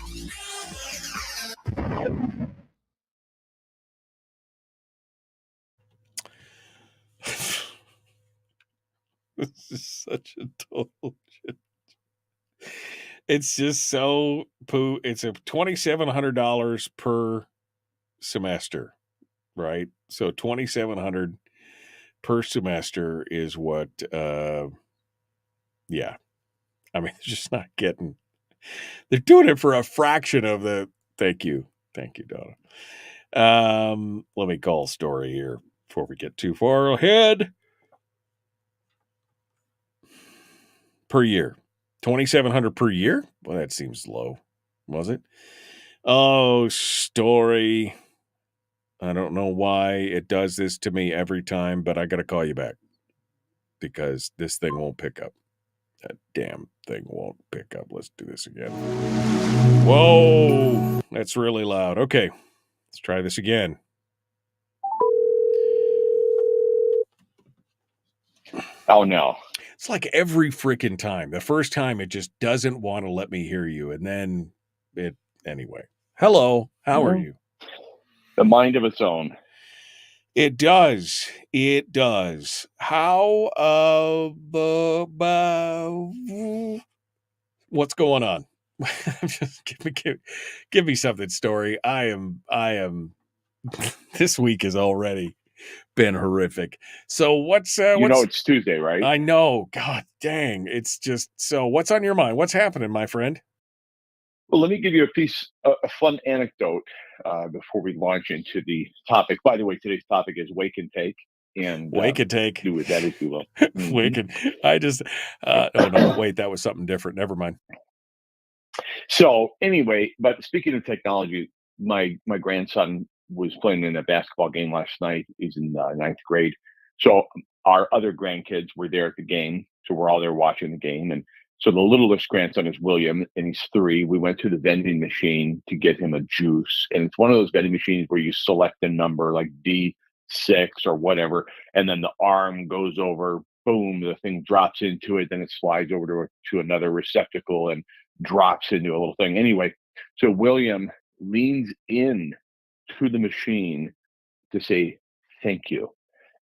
This is such a total shit. It's just so poo. It's a $2,700 per semester, right? So $2,700 per semester is what, yeah. I mean, they're just not getting, they're doing it for a fraction of the, thank you, Donna. Let me call Story here before we get too far ahead. Per year. $2,700 per year? Well, that seems low. Was it? Oh, Story. I don't know why it does this to me every time, but I got to call you back because this thing won't pick up. That damn thing won't pick up. Let's do this again. Whoa, that's really loud. Okay, let's try this again. Oh, no. It's like every freaking time. The first time, it just doesn't want to let me hear you. And then anyway. Hello, how are you? The mind of its own. It does. It does. How, what's going on? Just give me something, Story. I am, this week has already been horrific. So what's it's Tuesday, right? I know. God dang. It's just, so what's on your mind? What's happening, my friend? Well, let me give you a fun anecdote before we launch into the topic. By the way, today's topic is wake and take. And wake and take. Do with that as you will. Wake and I just oh no, wait, that was something different. Never mind. So anyway, but speaking of technology, my grandson was playing in a basketball game last night. He's in ninth grade. So our other grandkids were there at the game. So we're all there watching the game. And so the littlest grandson is William, and he's 3. We went to the vending machine to get him a juice. And it's one of those vending machines where you select a number like D6 or whatever, and then the arm goes over, boom, the thing drops into it. Then it slides over to another receptacle and drops into a little thing. Anyway, so William leans in to the machine to say, thank you.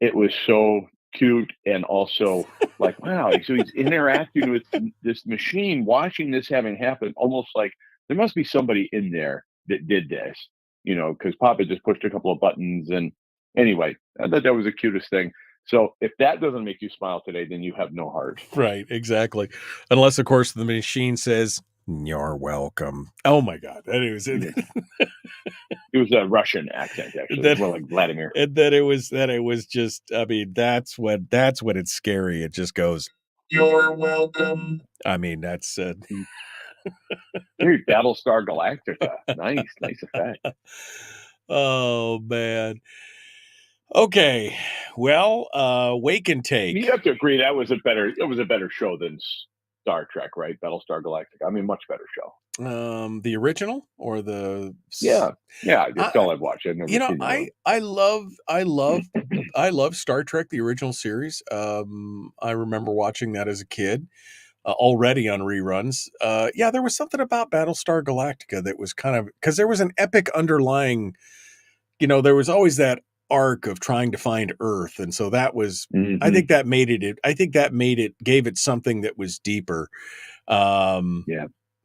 It was so cute and also like, wow. So he's interacting with this machine, watching this having happened, almost like there must be somebody in there that did this, because Papa just pushed a couple of buttons. And anyway, I thought that was the cutest thing. So if that doesn't make you smile today, then you have no heart. Right, exactly. Unless, of course, the machine says, you're welcome. Oh my God. It was a Russian accent, actually. It was more like Vladimir. And then it was just, I mean, that's when it's scary. It just goes, you're welcome. I mean, that's Dude, Battlestar Galactica. Nice effect. Oh man. Okay. Well, wake and take. You have to agree that was a better show than Star Trek, right? Battlestar Galactica. I mean, much better show. The original or the yeah. That's all I've watched. I've never seen it. I love Star Trek, the original series. I remember watching that as a kid. already on reruns. Yeah, there was something about Battlestar Galactica that was kind of, because there was an epic underlying, there was always that arc of trying to find Earth, and so that was, I think that made it, gave it something that was deeper.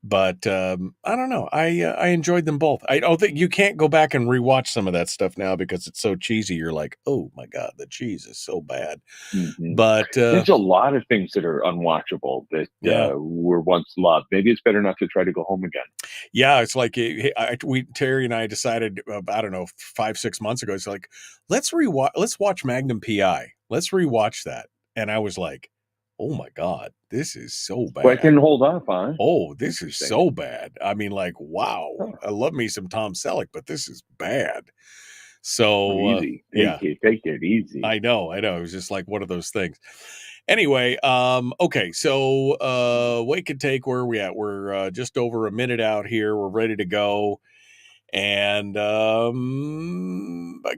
But I don't know. I enjoyed them both. I don't think you can't go back and rewatch some of that stuff now because it's so cheesy. You're like, oh my God, the cheese is so bad. But there's a lot of things that are unwatchable that were once loved. Maybe it's better not to try to go home again. Yeah, it's like Terry and I decided, I don't know, 5-6 months ago. It's like, let's watch Magnum PI. Let's rewatch that. And I was like, oh my God, this is so bad. Well, I can hold off on. Oh, this is so bad. I mean, like, wow. I love me some Tom Selleck, but this is bad. So easy. Take it easy. I know. It was just like one of those things. Anyway, okay. So Wake and Take, where are we at? We're just over a minute out here. We're ready to go. And I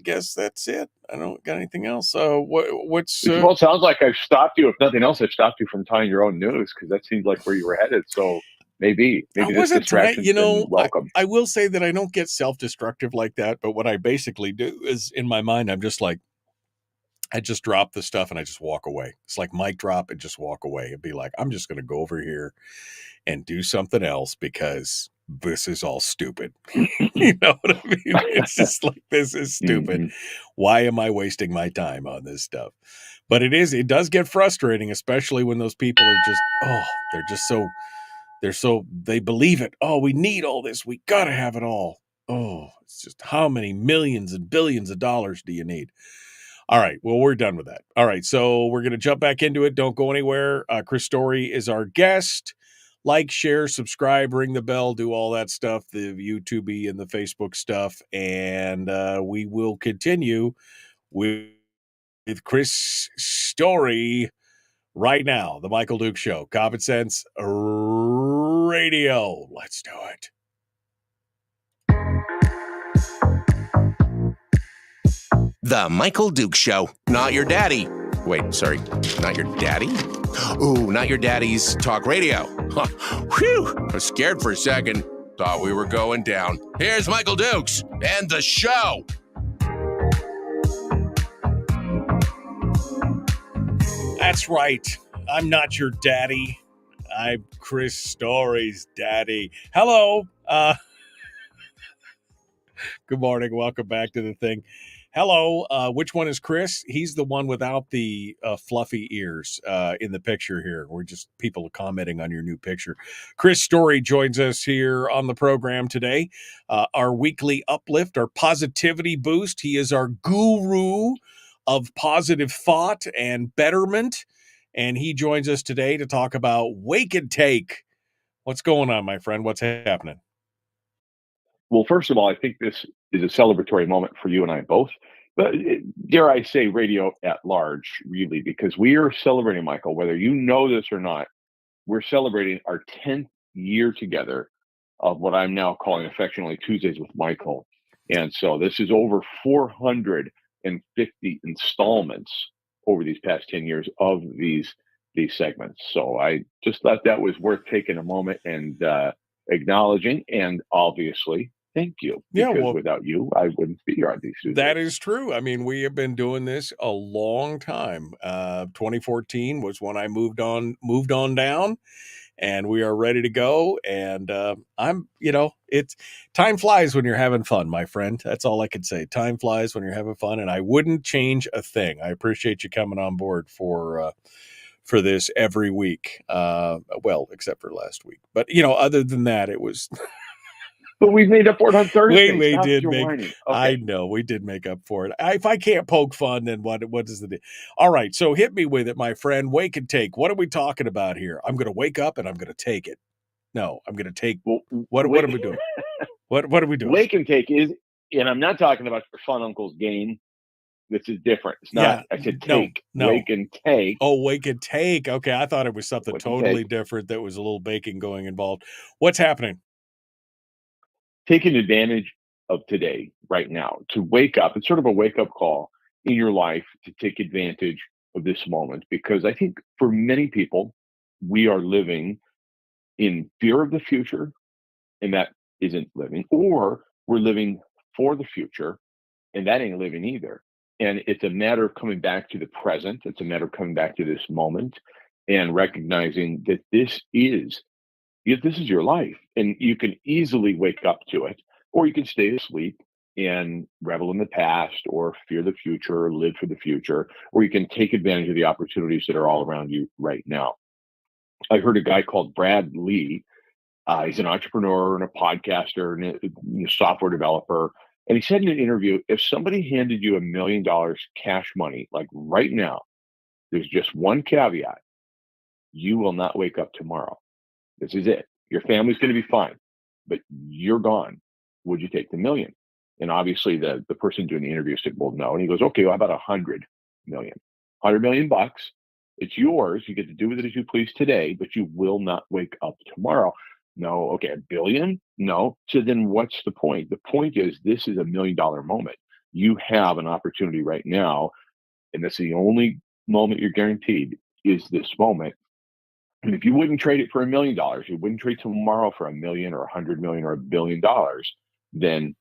guess that's it. I don't got anything else. What's well, it sounds like I've stopped you. If nothing else, I've stopped you from tying your own news, because that seems like where you were headed. So maybe this distraction's been welcome. I will say that I don't get self-destructive like that, but what I basically do is, in my mind, I'm just like, I just drop the stuff and I just walk away. It's like mic drop and just walk away and be like, I'm just going to go over here and do something else because this is all stupid. You know what I mean? It's just like, this is stupid. Why am I wasting my time on this stuff? But it does get frustrating, especially when those people are just, they believe it. Oh, we need all this. We got to have it all. Oh, it's just, how many millions and billions of dollars do you need? All right. Well, we're done with that. All right. So we're going to jump back into it. Don't go anywhere. Chris Story is our guest. Like, share, subscribe, ring the bell, do all that stuff, the YouTube and the Facebook stuff. And we will continue with Chris Story right now. The Michael Duke Show. Common Sense Radio. Let's do it. The Michael Duke Show. Not your daddy. Wait, sorry. Not your daddy? Ooh, not your daddy's talk radio. Whew. I was scared for a second. Thought we were going down. Here's Michael Dukes and the show. That's right. I'm not your daddy. I'm Chris Story's daddy. Hello. Good morning. Welcome back to the thing. Hello. Which one is Chris? He's the one without the fluffy ears in the picture here. We're just people commenting on your new picture. Chris Story joins us here on the program today. Our weekly uplift, our positivity boost. He is our guru of positive thought and betterment. And he joins us today to talk about Wake and Take. What's going on, my friend? What's happening? Well, first of all, I think this is a celebratory moment for you and I both. But dare I say radio at large, really, because we are celebrating, Michael, whether you know this or not, we're celebrating our 10th year together of what I'm now calling affectionately Tuesdays with Michael. And so this is over 450 installments over these past 10 years of these segments. So I just thought that was worth taking a moment and acknowledging, and obviously thank you. Because without you, I wouldn't be here on these Tuesdays. That is true. I mean, we have been doing this a long time. 2014 was when I moved on down, and we are ready to go. And it's time flies when you're having fun, my friend. That's all I can say. Time flies when you're having fun, and I wouldn't change a thing. I appreciate you coming on board for this every week. Well, except for last week. But, other than that, it was... But we made up for it on Thursday. We did make. Okay. I know we did make up for it. If I can't poke fun, then what is the deal? All right, so hit me with it, my friend. Wake and take. What are we talking about here? I'm going to wake up and I'm going to take it. No, I'm going to take. What are we doing? What are we doing? Wake and take is, and I'm not talking about your fun uncle's game. This is different. It's not. Yeah, I said take. No. Wake and take. Oh, wake and take. Okay, I thought it was something totally different. That was a little baking going involved. What's happening? Taking advantage of today, right now, to wake up. It's sort of a wake-up call in your life to take advantage of this moment, because I think for many people, we are living in fear of the future, and that isn't living, or we're living for the future, and that ain't living either. And it's a matter of coming back to the present. It's a matter of coming back to this moment and recognizing that this is your life, and you can easily wake up to it, or you can stay asleep and revel in the past, or fear the future, or live for the future, or you can take advantage of the opportunities that are all around you right now. I heard a guy called Brad Lee. He's an entrepreneur and a podcaster and a software developer. And he said in an interview, if somebody handed you $1 million cash money, like right now, there's just one caveat: you will not wake up tomorrow. This is it. Your family's going to be fine, but you're gone. Would you take the million? And obviously the person doing the interview said, well, no. And he goes, okay, well, how about 100 million? 100 million bucks. It's yours. You get to do with it as you please today, but you will not wake up tomorrow. No. Okay. $1 billion? No. So then what's the point? The point is, this is $1 million moment. You have an opportunity right now, and that's the only moment you're guaranteed, is this moment. And if you wouldn't trade it for $1 million, you wouldn't trade tomorrow for $1 million or 100 million or $1 billion, then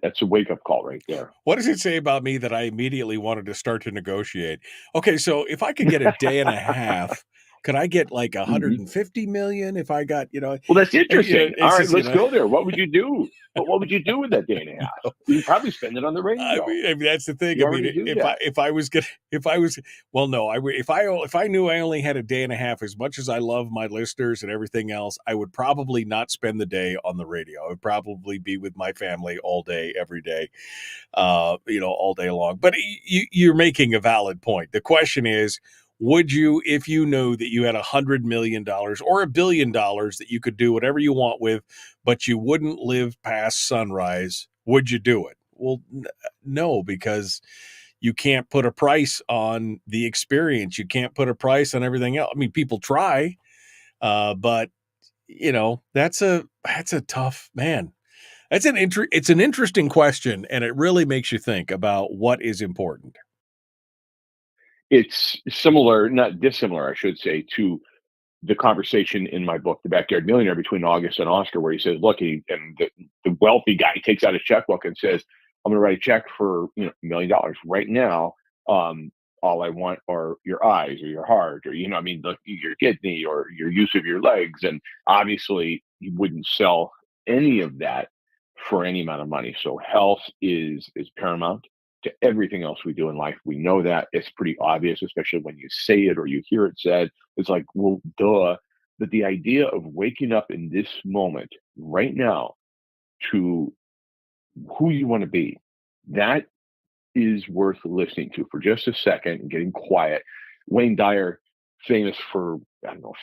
that's a wake-up call right there. What does it say about me that I immediately wanted to start to negotiate? Okay, so if I could get a day and a half, could I get like 150 million if I got, Well, that's interesting. All right, let's go there. What would you do? What would you do with that day and a half? You'd probably spend it on the radio. I mean, that's the thing. If I knew I only had a day and a half, as much as I love my listeners and everything else, I would probably not spend the day on the radio. I would probably be with my family all day, every day, all day long. But you're making a valid point. The question is, would you, if you knew that you had $100 million or $1 billion that you could do whatever you want with, but you wouldn't live past sunrise, would you do it? Well, no, because you can't put a price on the experience. You can't put a price on everything else. I mean, people try, but that's a tough, man. It's an interesting question, and it really makes you think about what is important. It's similar, not dissimilar, I should say, to the conversation in my book, The Backyard Millionaire, between August and Oscar, where he says, look, the wealthy guy takes out a checkbook and says, I'm going to write a check for $1 million right now. All I want are your eyes or your heart or, your kidney or your use of your legs. And obviously you wouldn't sell any of that for any amount of money. So health is paramount to everything else we do in life. We know that. It's pretty obvious, especially when you say it or you hear it said. It's like, well, duh. But the idea of waking up in this moment right now to who you want to be, that is worth listening to for just a second and getting quiet. Wayne Dyer, famous for,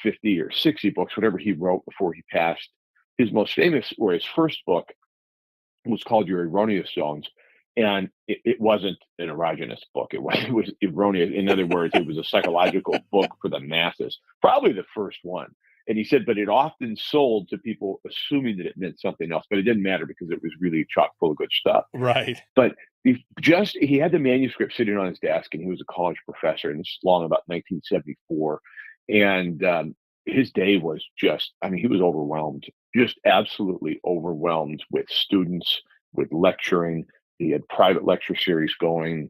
50 or 60 books, whatever he wrote before he passed. His most famous, or his first book, was called Your Erroneous Zones. And it wasn't an erogenous book. It was erroneous. In other words, it was a psychological book for the masses, probably the first one. And he said, but it often sold to people assuming that it meant something else, but it didn't matter because it was really chock full of good stuff. Right. But he had the manuscript sitting on his desk, and he was a college professor, and this is long about 1974. And his day was just, he was overwhelmed, just absolutely overwhelmed with students, with lecturing. He had private lecture series going.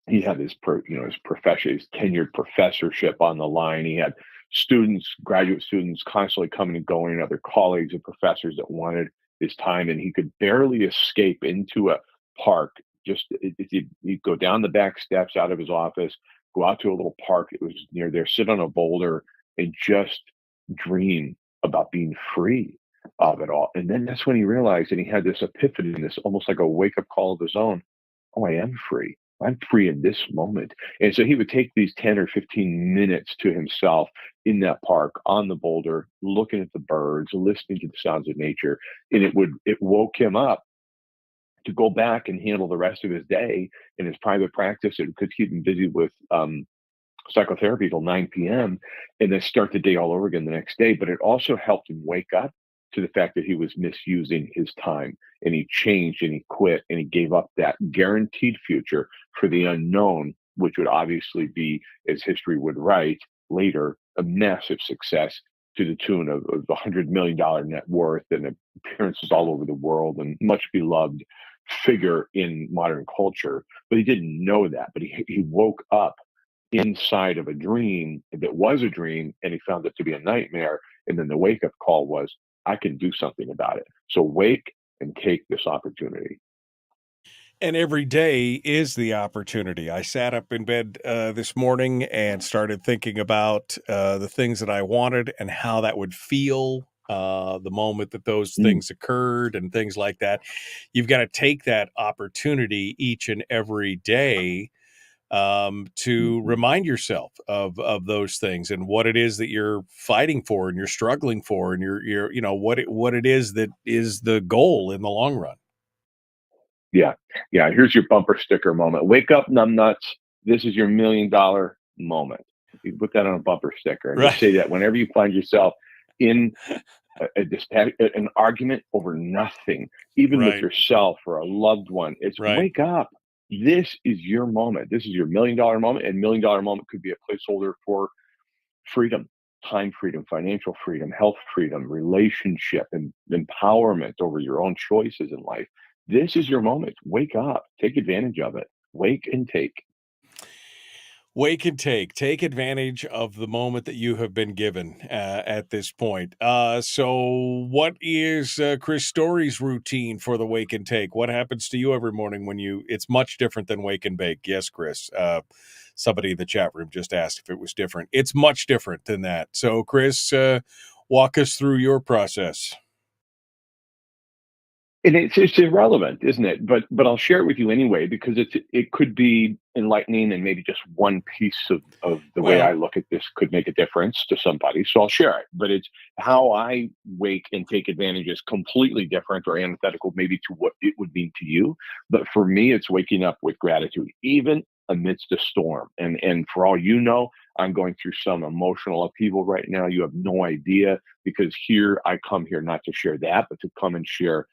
He had his profession, his tenured professorship on the line. He had students, graduate students, constantly coming and going, other colleagues and professors that wanted his time, and he could barely escape into a park. He'd go down the back steps out of his office, go out to a little park that was near there, sit on a boulder, and just dream about being free of it all. And then that's when he realized, and he had this epiphany, this almost like a wake-up call of his own. Oh, I am free. I'm free in this moment. And so he would take these 10 or 15 minutes to himself in that park, on the boulder, looking at the birds, listening to the sounds of nature. And it woke him up to go back and handle the rest of his day in his private practice. It could keep him busy with psychotherapy till 9 p.m. and then start the day all over again the next day. But it also helped him wake up to the fact that he was misusing his time, and he changed and he quit and he gave up that guaranteed future for the unknown, which would obviously be, as history would write later, a massive success to the tune of $100 million net worth and appearances all over the world and much beloved figure in modern culture. But he didn't know that. But he woke up inside of a dream that was a dream, and he found it to be a nightmare. And then the wake up call was, I can do something about it. So wake and take this opportunity. And every day is the opportunity. I sat up in bed this morning and started thinking about the things that I wanted and how that would feel the moment that those things occurred and things like that. You've got to take that opportunity each and every day to remind yourself of those things and what it is that you're fighting for and you're struggling for and you're what it is that is the goal in the long run. Yeah. Here's your bumper sticker moment. Wake up, numbnuts. This is your $1 million moment. You put that on a bumper sticker and just say that whenever you find yourself in an argument over nothing, even with yourself or a loved one, it's wake up. This is your moment. This is your $1 million moment. And $1 million moment could be a placeholder for freedom, time freedom, financial freedom, health freedom, relationship, and empowerment over your own choices in life. This is your moment. Wake up. Take advantage of it. Wake and take. Wake and take. Take advantage of the moment that you have been given at this point. So what is Chris Story's routine for the wake and take? What happens to you every morning when it's much different than wake and bake? Yes, Chris. Somebody in the chat room just asked if it was different. It's much different than that. So, Chris, walk us through your process. And it's irrelevant, isn't it? But I'll share it with you anyway, because it could be enlightening, and maybe just one piece of the way I look at this could make a difference to somebody. So I'll share it. But it's how I wake and take advantage is completely different or antithetical maybe to what it would mean to you. But for me, it's waking up with gratitude, even amidst a storm. And for all you know, I'm going through some emotional upheaval right now. You have no idea, because I come here not to share that, but to come and share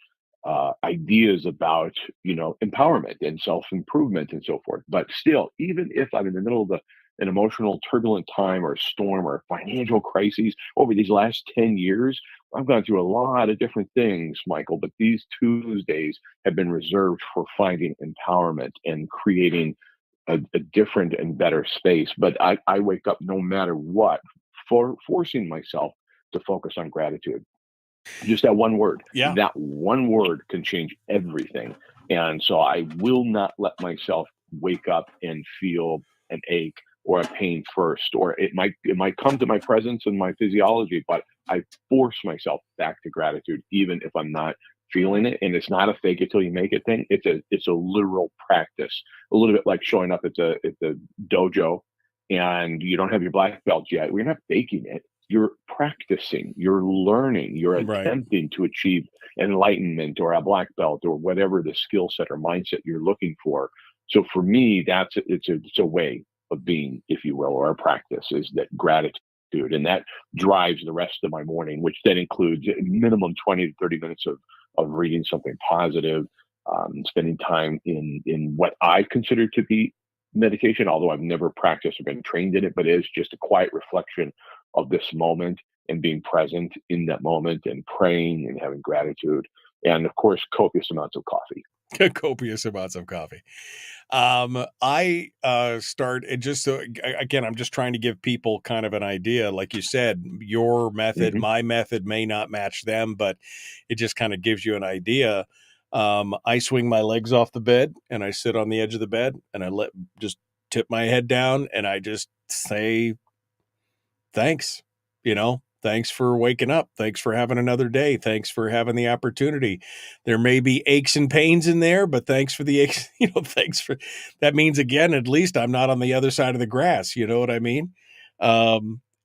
ideas about, empowerment and self-improvement and so forth. But still, even if I'm in the middle of an emotional, turbulent time or storm or financial crises over these last 10 years, I've gone through a lot of different things, Michael, but these Tuesdays have been reserved for finding empowerment and creating a different and better space. But I wake up no matter what, forcing myself to focus on gratitude. Just that one word. Yeah. That one word can change everything. And so I will not let myself wake up and feel an ache or a pain first, or it might come to my presence and my physiology, but I force myself back to gratitude, even if I'm not feeling it. And it's not a fake it till you make it thing. It's a literal practice, a little bit like showing up at the dojo and you don't have your black belt yet. We're not baking it. You're practicing, you're learning, you're attempting to achieve enlightenment or a black belt or whatever the skill set or mindset you're looking for. So for me, it's a way of being, if you will, or a practice, is that gratitude. And that drives the rest of my morning, which then includes minimum 20 to 30 minutes of reading something positive, spending time in what I consider to be meditation, although I've never practiced or been trained in it, but it is just a quiet reflection of this moment and being present in that moment and praying and having gratitude. And of course, copious amounts of coffee. Copious amounts of coffee. I start, and just so, again, I'm just trying to give people kind of an idea. Like you said, your method, my method may not match them, but it just kind of gives you an idea. I swing my legs off the bed and I sit on the edge of the bed and I just tip my head down and I just say, thanks, thanks for waking up. Thanks for having another day. Thanks for having the opportunity. There may be aches and pains in there, but thanks for the aches, thanks for, that means again, at least I'm not on the other side of the grass. You know what I mean?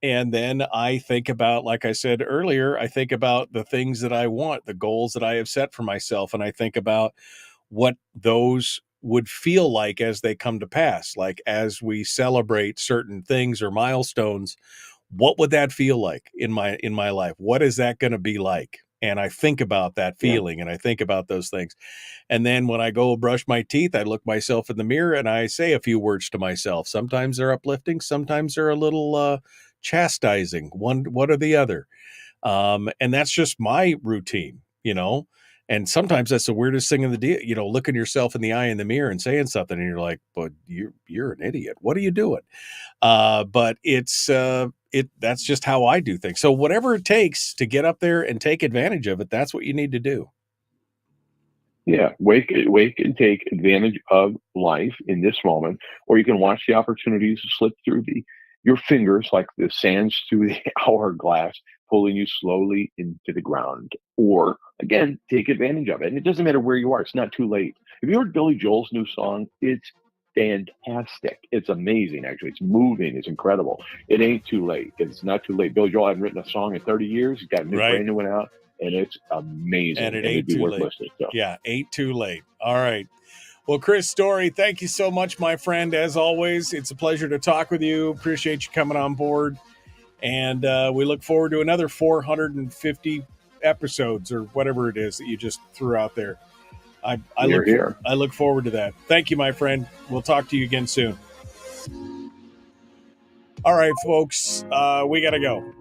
And then I think about, like I said earlier, I think about the things that I want, the goals that I have set for myself. And I think about what those would feel like as they come to pass. Like as we celebrate certain things or milestones, what would that feel like in my life? What is that going to be like? And I think about that feeling and I think about those things. And then when I go brush my teeth, I look myself in the mirror and I say a few words to myself. Sometimes they're uplifting. Sometimes they're a little chastising, one or the other. And that's just my routine, you know. And sometimes that's the weirdest thing in the deal, you know, looking yourself in the eye in the mirror and saying something, and you're like, "But you're an idiot. What are you doing?" But that's just how I do things. So whatever it takes to get up there and take advantage of it, that's what you need to do. Yeah, wake and take advantage of life in this moment, or you can watch the opportunities slip through your fingers like the sands through the hourglass, pulling you slowly into the ground. Or again, take advantage of it. And it doesn't matter where you are; it's not too late. Have you heard Billy Joel's new song? It's fantastic. It's amazing, actually. It's moving. It's incredible. It ain't too late. It's not too late. Billy Joel hadn't written a song in 30 years. He's got a brand new one out. And it's amazing. And it ain't too late. So. Yeah, ain't too late. All right. Well, Chris Story, thank you so much, my friend. As always, it's a pleasure to talk with you. Appreciate you coming on board. And we look forward to another 450 episodes or whatever it is that you just threw out there. I look forward to that. Thank you, my friend. We'll talk to you again soon. All right, folks, we got to go.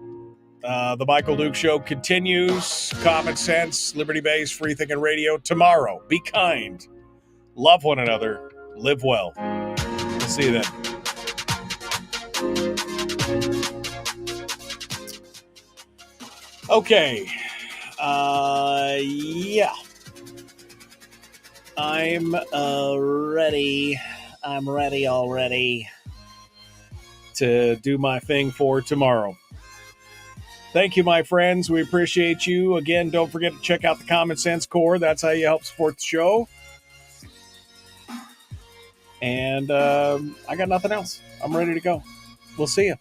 The Michael Duke Show continues. Common sense, liberty-based, free-thinking radio. Tomorrow, be kind, love one another, live well. We'll see you then. Okay. Yeah. I'm ready. I'm ready already to do my thing for tomorrow. Thank you, my friends. We appreciate you. Again, don't forget to check out the Common Sense Corps. That's how you help support the show. And I got nothing else. I'm ready to go. We'll see you.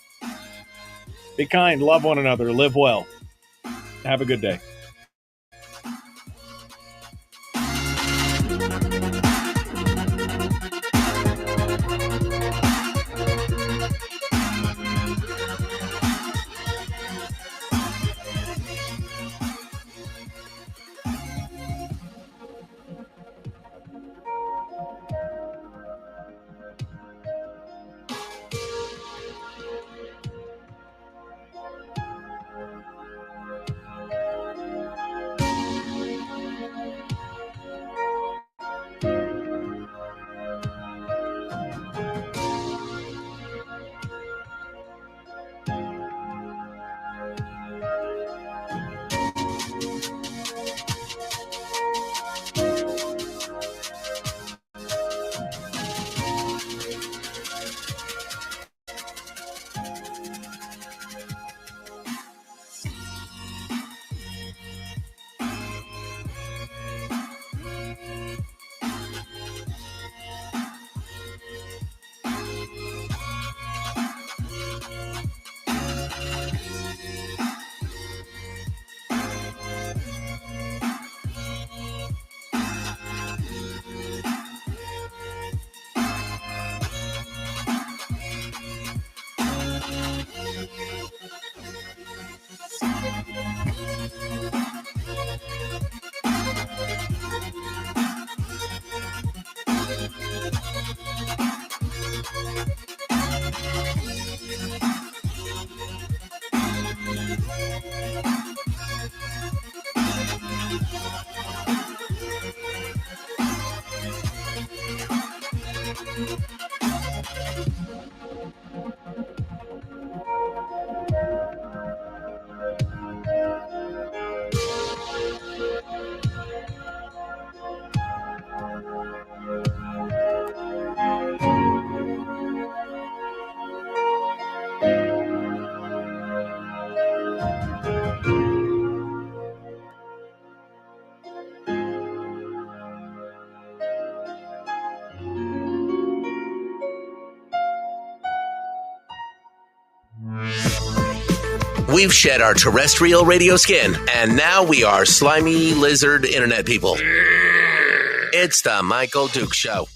Be kind, love one another, live well. Have a good day. We've shed our terrestrial radio skin, and now we are slimy lizard internet people. It's the Michael Duke Show.